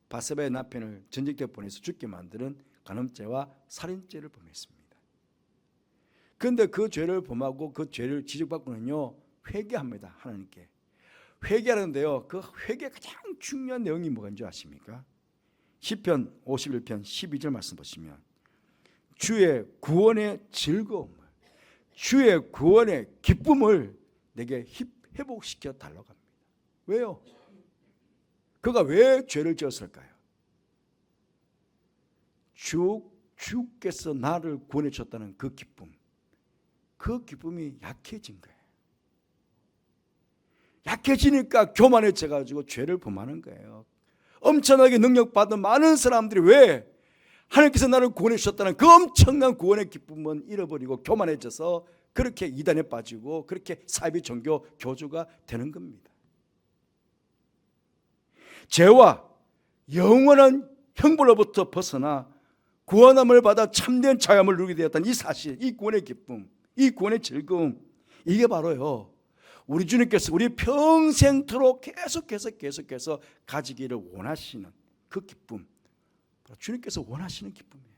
바세바의 남편을 전쟁터에 보내서 죽게 만드는 간음죄와 살인죄를 범했습니다. 그런데 그 죄를 범하고 그 죄를 지적받고는요, 회개합니다. 하나님께 회개하는데요, 그 회개의 가장 중요한 내용이 뭐인지 아십니까? 시편 51편 12절 말씀 보시면 주의 구원의 즐거움을, 주의 구원의 기쁨을 내게 회복시켜 달라고 합니다. 왜요? 그가 왜 죄를 지었을까요? 주께서 나를 구원해 주셨다는 그 기쁨, 그 기쁨이 약해진 거예요. 약해지니까 교만해져 가지고 죄를 범하는 거예요. 엄청나게 능력받은 많은 사람들이 왜 하나님께서 나를 구원해 주셨다는 그 엄청난 구원의 기쁨은 잃어버리고 교만해져서 그렇게 이단에 빠지고 그렇게 사이비 종교 교주가 되는 겁니다. 죄와 영원한 형벌로부터 벗어나 구원함을 받아 참된 자유함을 누리게 되었다는 이 사실, 이 구원의 기쁨, 이 구원의 즐거움, 이게 바로요, 우리 주님께서 우리 평생토록 계속해서 가지기를 원하시는 그 기쁨, 주님께서 원하시는 기쁨이에요.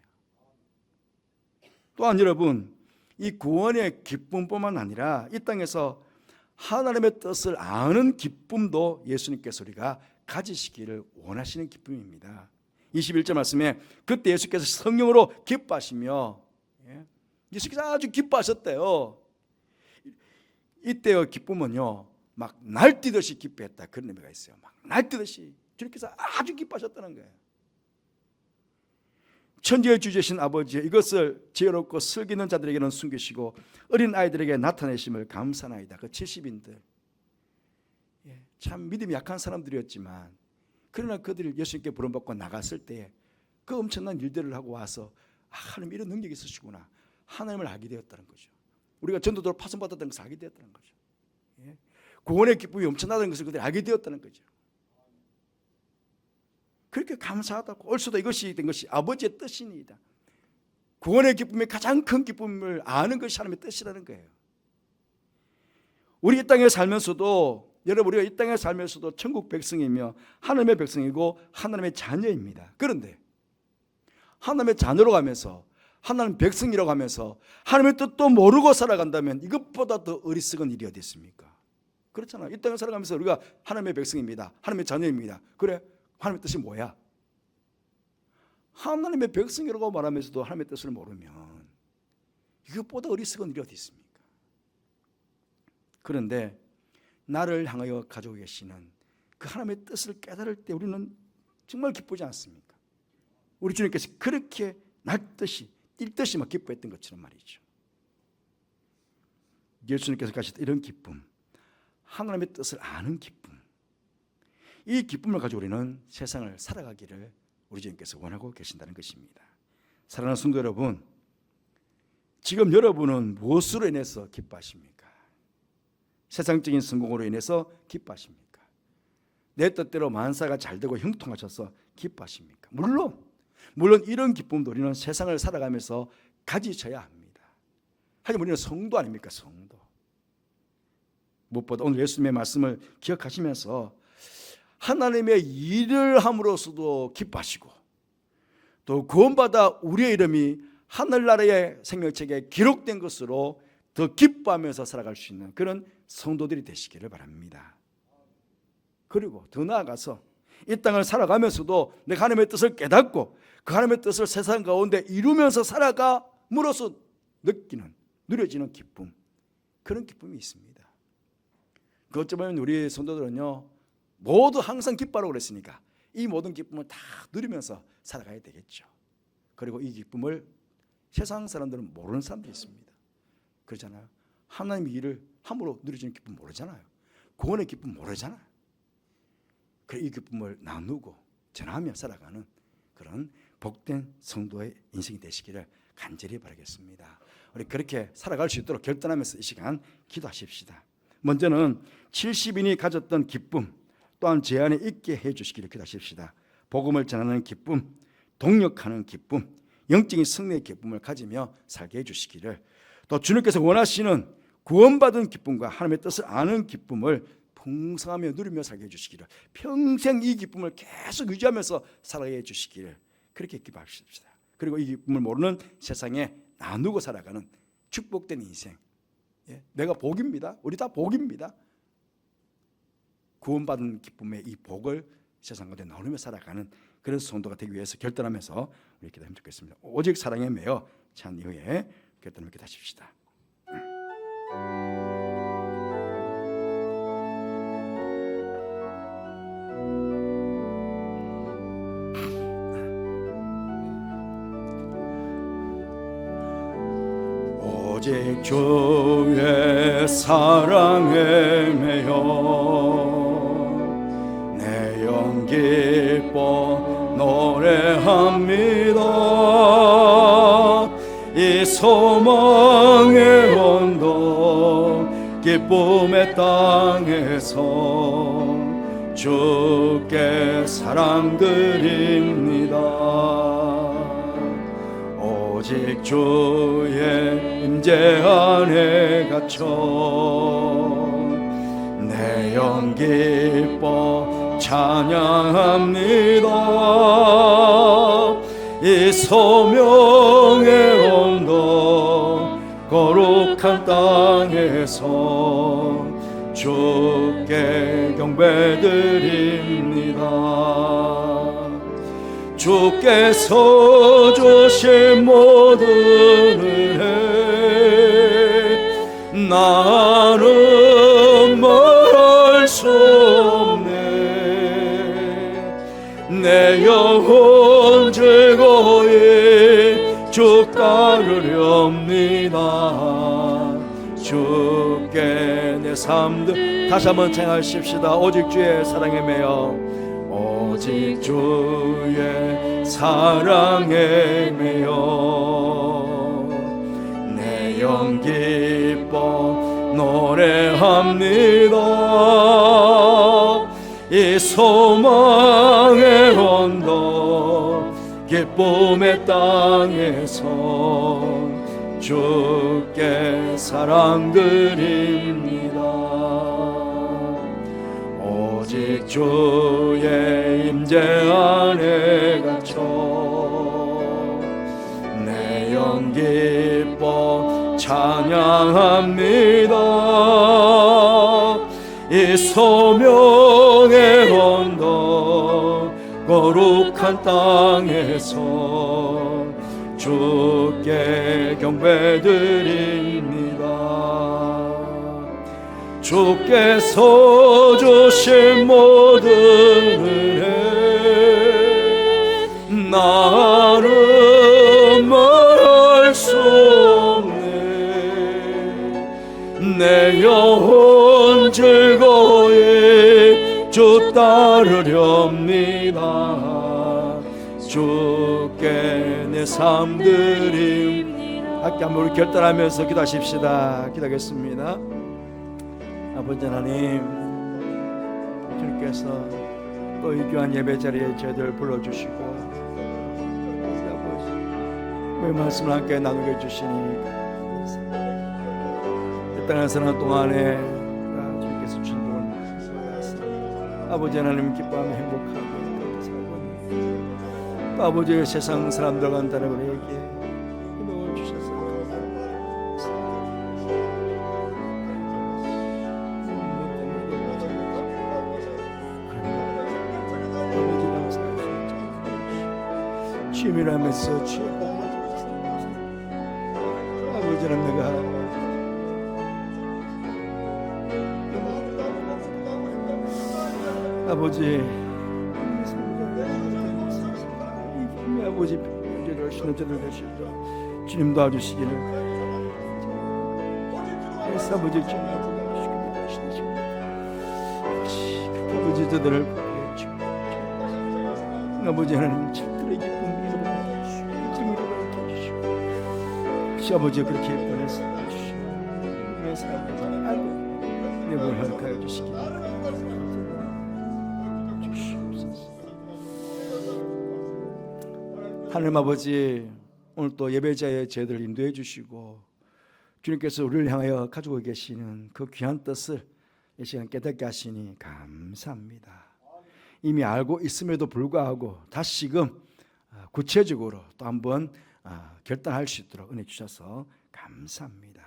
또한 여러분, 이 구원의 기쁨뿐만 아니라 이 땅에서 하나님의 뜻을 아는 기쁨도 예수님께서 우리가 가지시기를 원하시는 기쁨입니다. 21절 말씀에 그때 예수께서 성령으로 기뻐하시며, 예수께서 아주 기뻐하셨대요. 이때의 기쁨은요, 막 날뛰듯이 기뻐했다, 그런 의미가 있어요. 막 날뛰듯이 주님께서 아주 기뻐하셨다는 거예요. 천지의 주제신 아버지, 이것을 지혜롭고 슬기는 자들에게는 숨기시고 어린 아이들에게 나타내심을 감사나이다. 그 70인들 참 믿음이 약한 사람들이었지만, 그러나 그들이 예수님께 부름받고 나갔을 때 그 엄청난 일들을 하고 와서 하나님 이런 능력이 있으시구나, 하나님을 알게 되었다는 거죠. 우리가 전도도로 파송받았다는 것을 알게 되었다는 거죠. 구원의 기쁨이 엄청나다는 것을 그들이 알게 되었다는 거죠. 그렇게 감사하다고, 옳소다, 이것이 된 것이 아버지의 뜻이니이다. 구원의 기쁨이 가장 큰 기쁨을 아는 것이 하나님의 뜻이라는 거예요. 우리 이 땅에 살면서도, 여러분, 우리가 이 땅에 살면서도 천국 백성이며 하나님의 백성이고 하나님의 자녀입니다. 그런데 하나님의 자녀로 가면서, 하나님 백성이라고 하면서 하나님의 뜻도 모르고 살아간다면 이것보다 더 어리석은 일이 어디 있습니까? 그렇잖아요. 이 땅에 살아가면서 우리가 하나님의 백성입니다, 하나님의 자녀입니다. 그래, 하나님의 뜻이 뭐야? 하나님의 백성이라고 말하면서도 하나님의 뜻을 모르면 이것보다 어리석은 일이 어디 있습니까? 그런데 나를 향하여 가지고 계시는 그 하나님의 뜻을 깨달을 때 우리는 정말 기쁘지 않습니까? 우리 주님께서 그렇게 날듯이 뛸듯이 막 기뻐했던 것처럼 말이죠. 예수님께서 가셨던 이런 기쁨, 하나님의 뜻을 아는 기쁨, 이 기쁨을 가지고 우리는 세상을 살아가기를 우리 주님께서 원하고 계신다는 것입니다. 사랑하는 성도 여러분, 지금 여러분은 무엇으로 인해서 기뻐하십니까? 세상적인 성공으로 인해서 기뻐하십니까? 내 뜻대로 만사가 잘 되고 형통하셔서 기뻐하십니까? 물론 이런 기쁨도 우리는 세상을 살아가면서 가지셔야 합니다. 하지만 우리는 성도 아닙니까? 성도. 무엇보다 오늘 예수님의 말씀을 기억하시면서 하나님의 일을 함으로써도 기뻐하시고 또 구원받아 우리의 이름이 하늘나라의 생명책에 기록된 것으로 더 기뻐하면서 살아갈 수 있는 그런 성도들이 되시기를 바랍니다. 그리고 더 나아가서 이 땅을 살아가면서도 내가 하나님의 뜻을 깨닫고 그 하나님의 뜻을 세상 가운데 이루면서 살아감으로써 누려지는 기쁨, 그런 기쁨이 있습니다. 그것 보면 우리 성도들은요 모두 항상 기뻐하라고 그랬으니까 이 모든 기쁨을 다 누리면서 살아가야 되겠죠. 그리고 이 기쁨을 세상 사람들은 모르는 사람들이 있습니다. 그렇잖아요. 하나님의 일을 함으로 누려지는 기쁨 모르잖아요. 구원의 기쁨 모르잖아요. 그래 이 기쁨을 나누고 전하며 살아가는 그런 복된 성도의 인생이 되시기를 간절히 바라겠습니다. 우리 그렇게 살아갈 수 있도록 결단하면서 이 시간 기도하십시다. 먼저는 70인이 가졌던 기쁨 또한 제 안에 있게 해주시기를 기도하십시다. 복음을 전하는 기쁨, 동력하는 기쁨, 영적인 승리의 기쁨을 가지며 살게 해주시기를, 또 주님께서 원하시는 구원받은 기쁨과 하나님의 뜻을 아는 기쁨을 풍성하며 누리며 살게 해주시기를, 평생 이 기쁨을 계속 유지하면서 살아게 해주시기를 그렇게 기도하십시다. 그리고 이 기쁨을 모르는 세상에 나누고 살아가는 축복된 인생, 내가 복입니다. 우리 다 복입니다. 구원받은 기쁨의 이 복을 세상 가운데 나누며 살아가는 그런 성도가 되기 위해서 결단하면서 우리 기도하면 좋겠습니다. 오직 사랑에 매여 찬 이후에 결단을 기도하십시다. 오직 주의 사랑에 매여 내 영 기뻐 노래합니다. 이 소망의 언덕 기쁨의 땅에서 주께 사랑드립니다. 오직 주의 임재 안에 갇혀 내 영 기뻐 찬양합니다. 이 소명의 언덕 거룩한 땅에서 주께 경배드립니다. 주께서 주신 모든 은혜 나는 말할 수 없네. 내 영혼 즐거이 주 따르렵니다. 주께 내 삶들 다시 한번 찬양하십시다. 오직 주의 사랑에 매여 오직 주의 사랑에 매여 내 영 기뻐 노래합니다. 이 소망의 언덕 기쁨의 땅에서 주께 사랑드립니다. 오직 주의 임재 안에 갇혀 내 영 기뻐 찬양합니다. 이 소명의 언덕 거룩한 땅에서 주께 경배드립니다. 주께서 주신 모든 은혜 나는 말할 수 없네. 내 영혼 즐거이 주 따르렵니다. 주께 내 삶 드림. 함께 한번 우리 결단하면서 기도하십시다. 기도하겠습니다. 아버지 하나님, 주님께서 또 이 귀한 예배 자리에 저희들 불러주시고 아버지 그 말씀을 함께 나누게 해주시니 이 땅에 사는 동안에 주님께서 주신 복을 받았습니다. 아버지 하나님 기뻐하며 행복하게 살고 있는 또 아버지 세상 사람들과 다른 우리에게 힘을 주셔서 주님이라면서 주의 복을 주셨습니다. 아버지는 내가 아버지 아버지 우리를 신호자들 되시죠. 주님 도와주시기를 그래서 아버지 주님 아버지 저들을 아버지 하나님 철들의 기쁨 아버지 그렇게 보내서 주시고 내 사랑을 알고 내 뭘 허락하여 주시기 주시옵소서. 하나님 아버지 오늘 또 예배자의 제들을 인도해 주시고 주님께서 우리를 향하여 가지고 계시는 그 귀한 뜻을 이 시간 깨닫게 하시니 감사합니다. 이미 알고 있음에도 불구하고 다시금 구체적으로 또 한번 결단할 수 있도록 은혜 주셔서 감사합니다.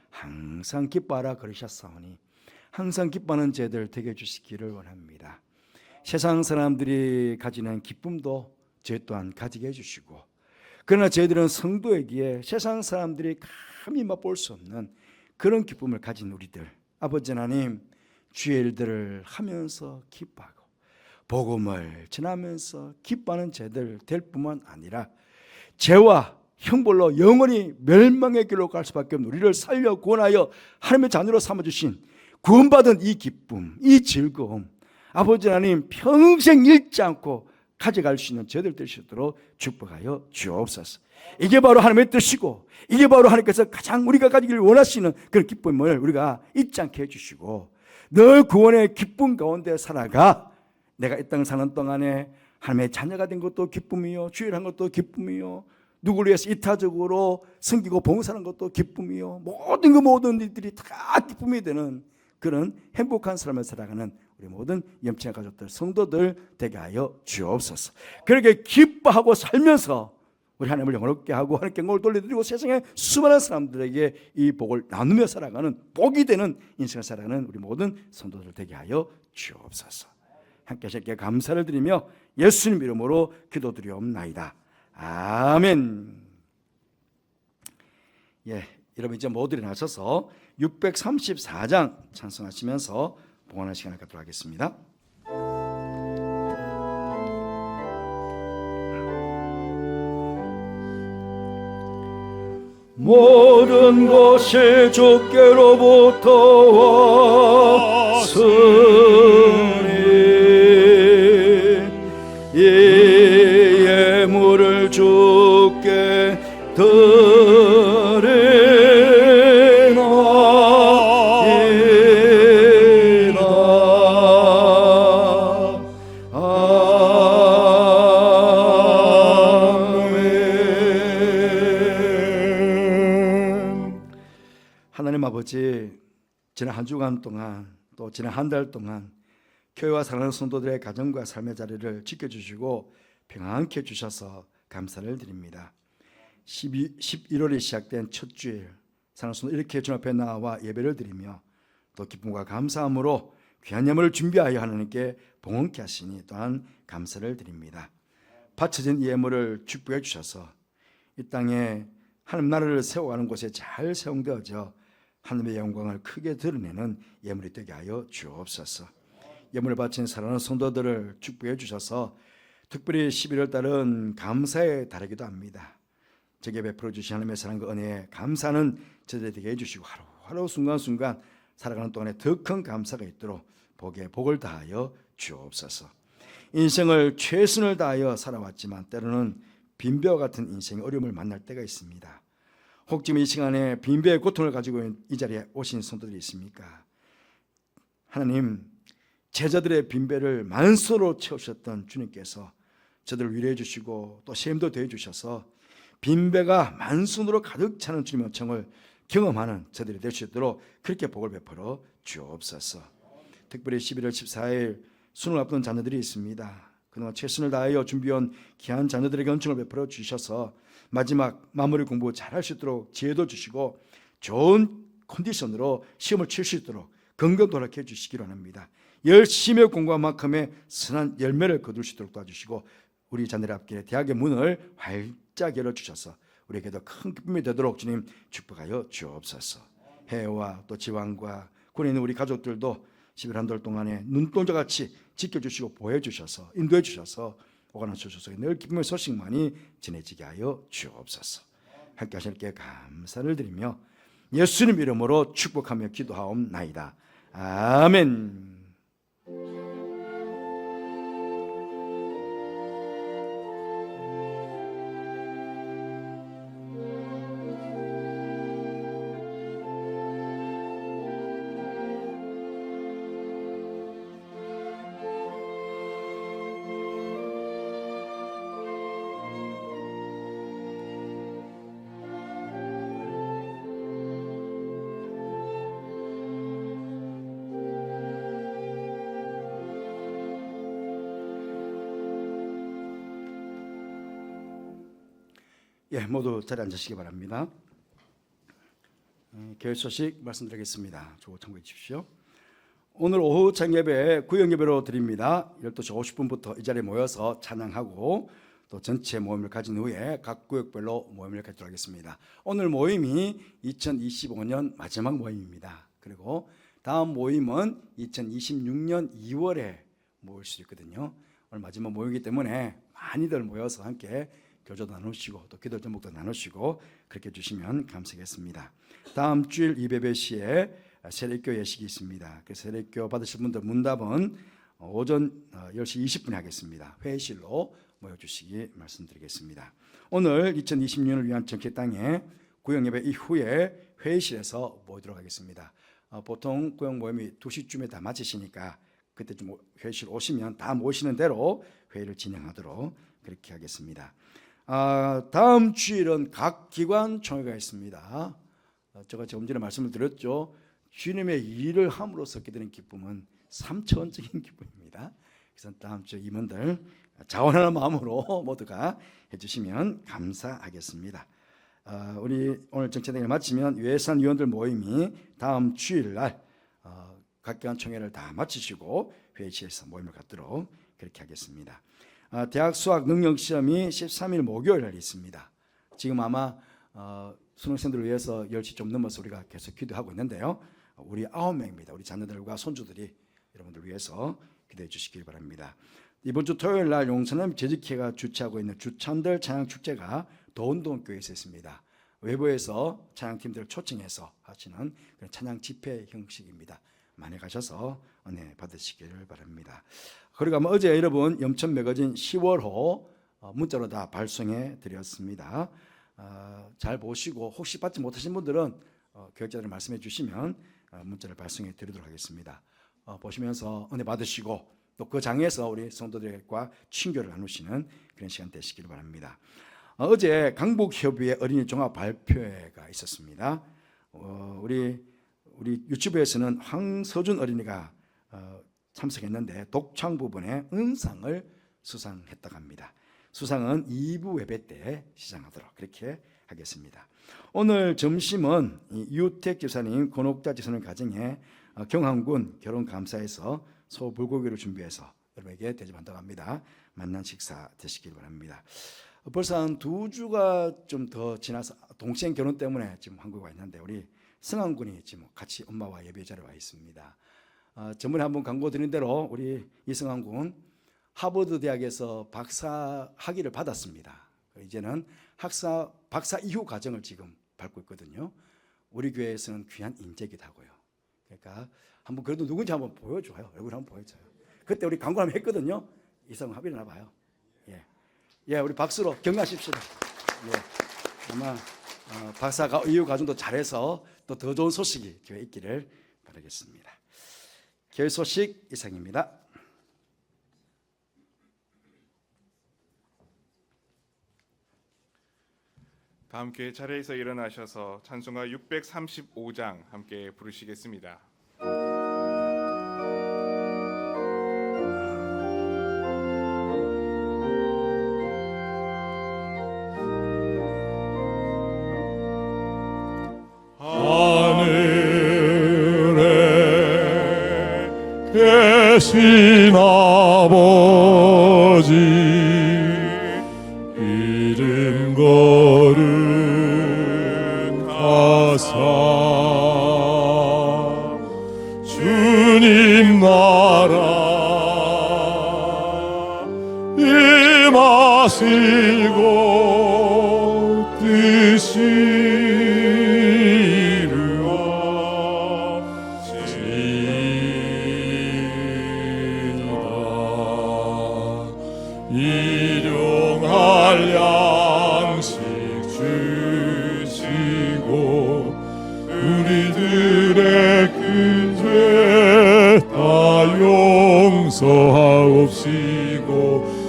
항상 기뻐하라 그러셨사오니 항상 기뻐하는 제들 되게 해주시기를 원합니다. 세상 사람들이 가지는 기쁨도 제 또한 가지게 해주시고 그러나 저희들은 성도이기에 세상 사람들이 감히 맛볼 수 없는 그런 기쁨을 가진 우리들 아버지 하나님 주의 일들을 하면서 기뻐하고 복음을 전하면서 기뻐하는 제들 될 뿐만 아니라 죄와 형벌로 영원히 멸망의 길로 갈 수밖에 없는 우리를 살려 구원하여 하나님의 자녀로 삼아주신 구원받은 이 기쁨, 이 즐거움 아버지 하나님 평생 잃지 않고 가져갈 수 있는 저들 될 수 있도록 축복하여 주옵소서. 이게 바로 하나님의 뜻이고 이게 바로 하나님께서 가장 우리가 가지기를 원하시는 그런 기쁨을 우리가 잊지 않게 해주시고 늘 구원의 기쁨 가운데 살아가 내가 이 땅 사는 동안에 하나님의 자녀가 된 것도 기쁨이요 주일한 것도 기쁨이요 누구를 위해서 이타적으로 섬기고 봉사하는 것도 기쁨이요 모든 일들이 다 기쁨이 되는 그런 행복한 삶을 살아가는 우리 모든 염치의 가족들 성도들 되게 하여 주옵소서. 그렇게 기뻐하고 살면서 우리 하나님을 영원롭게 하고 하나님께 영광을 돌려드리고 세상의 수많은 사람들에게 이 복을 나누며 살아가는 복이 되는 인생을 살아가는 우리 모든 성도들 되게 하여 주옵소서. 함께 하실게 감사를 드리며 예수님 이름으로 기도드리옵나이다. 아멘. 여러분 이제 모두 일어나셔서 634장 찬송하시면서 봉헌하는 시간을 갖도록 하겠습니다. 모든 것이 주께로부터 왔으니 이 예물을 주께 드리나이다. 아멘. 하나님 아버지, 지난 한 주간 동안 또 지난 한 달 동안 교회와 사랑하는 성도들의 가정과 삶의 자리를 지켜주시고 평안케 해주셔서 감사를 드립니다. 11월이 시작된 첫 주일 사랑하는 성도 이렇게 주 앞에 나와 예배를 드리며 또 기쁨과 감사함으로 귀한 예물을 준비하여 하나님께 봉헌케 하시니 또한 감사를 드립니다. 바쳐진 예물을 축복해 주셔서 이 땅에 하나님 나라를 세워가는 곳에 잘 세움되어져 하나님의 영광을 크게 드러내는 예물이 되게 하여 주옵소서. 예물을 바친 사랑하는 성도들을 축복해 주셔서 특별히 11월 달은 감사의 달이기도 합니다. 제게 베풀어 주신 하나님의 사랑과 은혜에 감사하는 저들이 되게 해주시고 하루하루 순간순간 살아가는 동안에 더 큰 감사가 있도록 복에 복을 다하여 주옵소서. 인생을 최선을 다하여 살아왔지만 때로는 빈배와 같은 인생의 어려움을 만날 때가 있습니다. 혹 지금 이 시간에 빈배의 고통을 가지고 이 자리에 오신 성도들이 있습니까? 하나님, 제자들의 빈배를 만수로 채우셨던 주님께서 저들을 위로해 주시고 또 시험도 더해 주셔서 빈배가 만순으로 가득 차는 주님의 은총을 경험하는 저들이 될 수 있도록 그렇게 복을 베풀어 주옵소서. 특별히 11월 14일 수능을 앞둔 자녀들이 있습니다. 그동안 최선을 다하여 준비한 귀한 자녀들에게 은총을 베풀어 주셔서 마지막 마무리 공부 잘할 수 있도록 지혜도 주시고 좋은 컨디션으로 시험을 칠 수 있도록 건강 도락해 주시기 원합니다. 열심히 공부한 만큼의 선한 열매를 거둘 수 있도록 도와주시고 우리 자녀들 앞길에 대학의 문을 활짝 열어주셔서 우리에게도 큰 기쁨이 되도록 주님 축복하여 주옵소서. 해와 또 지왕과 군에 있는 우리 가족들도 11월 한 달 동안에 눈동자같이 지켜주시고 보호해주셔서 인도해주셔서 오가는 소속에 늘 기쁨의 소식만이 전해지게 하여 주옵소서. 함께 하실 게 감사를 드리며 예수님 이름으로 축복하며 기도하옵나이다. 아멘. 모두 자리에 앉으시기 바랍니다. 교회 소식 말씀드리겠습니다. 주고 참고해 주십시오. 오늘 오후 창예배 구역예배로 드립니다. 12시 50분부터 이 자리에 모여서 찬양하고 또 전체 모임을 가진 후에 각 구역별로 모임을 갖도록 하겠습니다. 오늘 모임이 2025년 마지막 모임입니다. 그리고 다음 모임은 2026년 2월에 모일 수 있거든요. 오늘 마지막 모임이기 때문에 많이들 모여서 함께 교조도 나누시고 또 기도 제목도 나누시고 그렇게 해주시면 감사하겠습니다. 다음 주일 이배배 시에 세례교 예식이 있습니다. 그 세례교 받으실 분들 문답은 오전 10시 20분에 하겠습니다. 회의실로 모여주시기 말씀드리겠습니다. 오늘 2026년을 위한 정치 땅에 구역예배 이후에 회의실에서 모이도록 하겠습니다. 보통 구역 모임이 2시쯤에 다 마치시니까 그때쯤 회의실 오시면 다 모시는 대로 회의를 진행하도록 그렇게 하겠습니다. 다음 주일은 각 기관 총회가 있습니다. 제가 조금 전에 말씀을 드렸죠. 주님의 일을 함으로써 얻게 되는 기쁨은 삼천적인 기쁨입니다. 그래서 다음 주 임원들 자원하는 마음으로 모두가 해주시면 감사하겠습니다. 우리 오늘 정체대회를 마치면 유해산 위원들 모임이 다음 주일날 각 기관 총회를 다 마치시고 회의실에서 모임을 갖도록 그렇게 하겠습니다. 대학 수학 능력 시험이 13일 목요일 날 있습니다. 지금 아마 수능생들을 위해서 10시 좀 넘어서 우리가 계속 기도하고 있는데요. 우리 9명입니다. 우리 자녀들과 손주들이 여러분들 위해서 기도해 주시길 바랍니다. 이번 주 토요일 날 용산은 재직회가 주최하고 있는 주찬들 찬양축제가 도운동교회에서 있습니다. 외부에서 찬양팀들을 초청해서 하시는 그런 찬양 집회 형식입니다. 많이 가셔서 은혜 받으시기를 바랍니다. 그리고 아마 어제 여러분 염천 매거진 10월호 문자로 다 발송해 드렸습니다. 잘 보시고 혹시 받지 못하신 분들은 교육자들 말씀해 주시면 문자를 발송해 드리도록 하겠습니다. 보시면서 은혜 받으시고 또 그 장에서 우리 성도들과 친교를 나누시는 그런 시간 되시기를 바랍니다. 어제 강북협의회 어린이 종합 발표회가 있었습니다. 우리 유치부에서는 황서준 어린이가 참석했는데 독창 부분에 은상을 수상했다고 합니다. 수상은 2부 예배 때 시상하도록 그렇게 하겠습니다. 오늘 점심은 유택 지사님 권옥자 지사님 가정에 경항군 결혼감사에서 소불고기를 준비해서 여러분에게 대접한다고 합니다. 만난 식사 되시길 바랍니다. 벌써 한 2주가 좀 더 지나서 동생 결혼 때문에 지금 한국에 와 있는데 우리 승환군이 지금 같이 엄마와 예배 자리에 와 있습니다. 전번에 한번 광고 드린 대로 우리 이승환 군 하버드 대학에서 박사 학위를 받았습니다. 이제는 박사 이후 과정을 지금 밟고 있거든요. 우리 교회에서는 귀한 인재이기도 하고요. 그러니까 한번 그래도 누군지 한번 보여줘요. 얼굴 한번 보여줘요. 그때 우리 광고 한번 했거든요. 이승환 합의를 나봐요. 예, 우리 박수로 격려하십시다. 예, 아마 박사 이후 과정도 잘해서 또 더 좋은 소식이 교회에 있기를 바라겠습니다. 교회 소식 이상입니다. 다 함께 자리에서 일어나셔서 찬송가 635장 함께 부르시겠습니다. 하늘에 계신 아버지 이름 거룩하사 주님 나라 임하시고 뜻이 일용할 양식 주시고 우리들의 큰 죄 다 용서하옵시고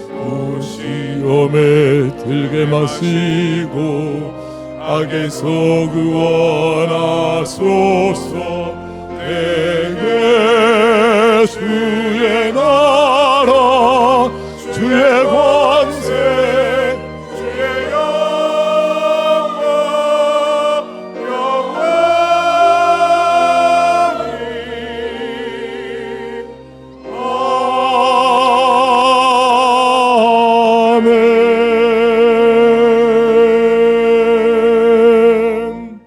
또 시험에 들게 마시고 악에서 구원하소서. 내게 주의 나라 주의 권세 주의 영광 영원히. 아멘.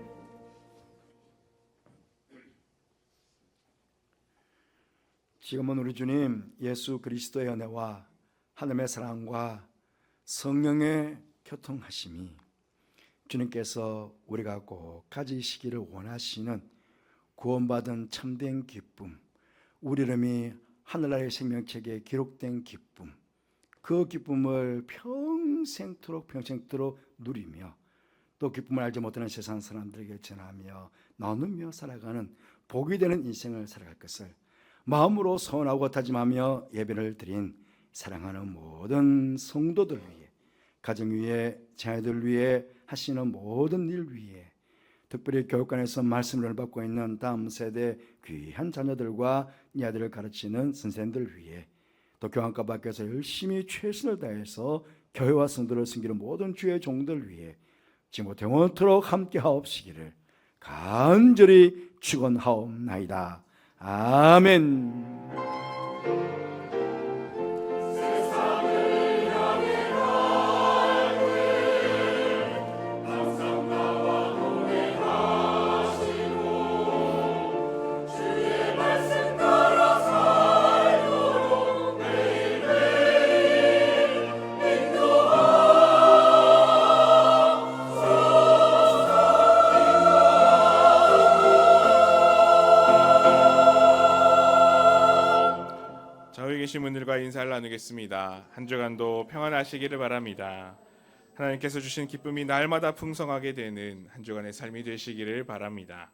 지금은 우리 주님 예수 그리스도의 은혜와 하나님의 사랑과 성령의 교통하심이 주님께서 우리가 꼭 가지시기를 원하시는 구원받은 참된 기쁨, 우리 이름이 하늘나라의 생명책에 기록된 기쁨, 그 기쁨을 평생토록 누리며 또 기쁨을 알지 못하는 세상 사람들에게 전하며 나누며 살아가는 복이 되는 인생을 살아갈 것을 마음으로 소원하고 다짐하며 예배를 드린 사랑하는 모든 성도들 위해, 가정 위에, 자녀들 위해, 하시는 모든 일 위해, 특별히 교육관에서 말씀을 받고 있는 다음 세대 귀한 자녀들과 이 아들을 가르치는 선생님들 위해, 또 교환과 밖에서 열심히 최선을 다해서 교회와 성도를 섬기는 모든 주의 종들 위해 지금부터 영원토록 함께 하옵시기를 간절히 축원하옵나이다. 아멘. 계신 분들과 인사를 나누겠습니다. 한 주간도 평안하시기를 바랍니다. 하나님께서 주신 기쁨이 날마다 풍성하게 되는 한 주간의 삶이 되시기를 바랍니다.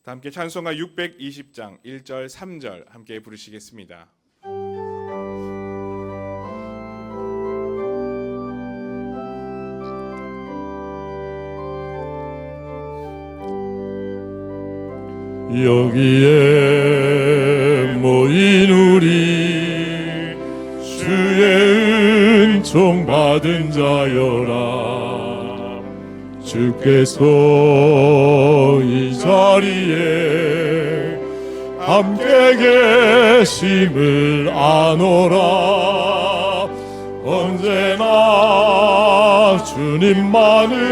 다 함께 찬송가 620장 1절 3절 함께 부르시겠습니다. 여기에 모인 우리 주의 은총 받은 자여라. 주께서 이 자리에 함께 계심을 아노라. 언제나 주님만을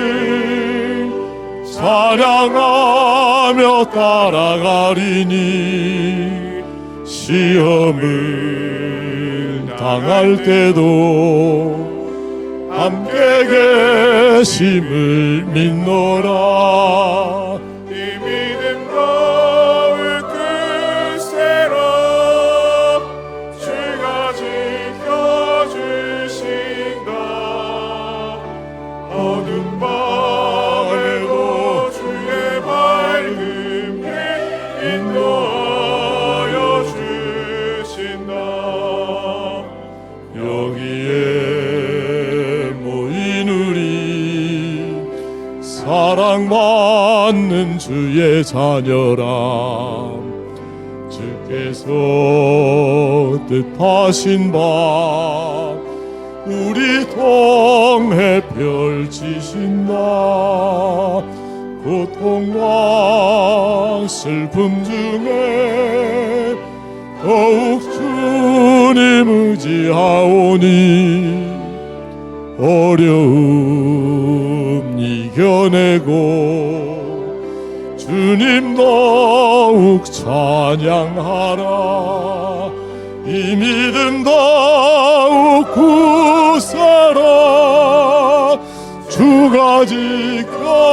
찬양하며 따라가리니 시험을 당할 때도 함께 계심을 믿노라. 이 믿음 거울 끝으로 주가 지켜주신다. 어둠 밤에도 주의 밝음에 인도하여 주신다. 사랑받는 주의 자녀라. 주께서 뜻하신 바 우리 통해 펼치신다. 고통과 슬픔 중에 더욱 주님 의지하오니 어려움 이겨내고 주님 더욱 찬양하라. 이 믿음 더욱 굳세라. 주가 지켜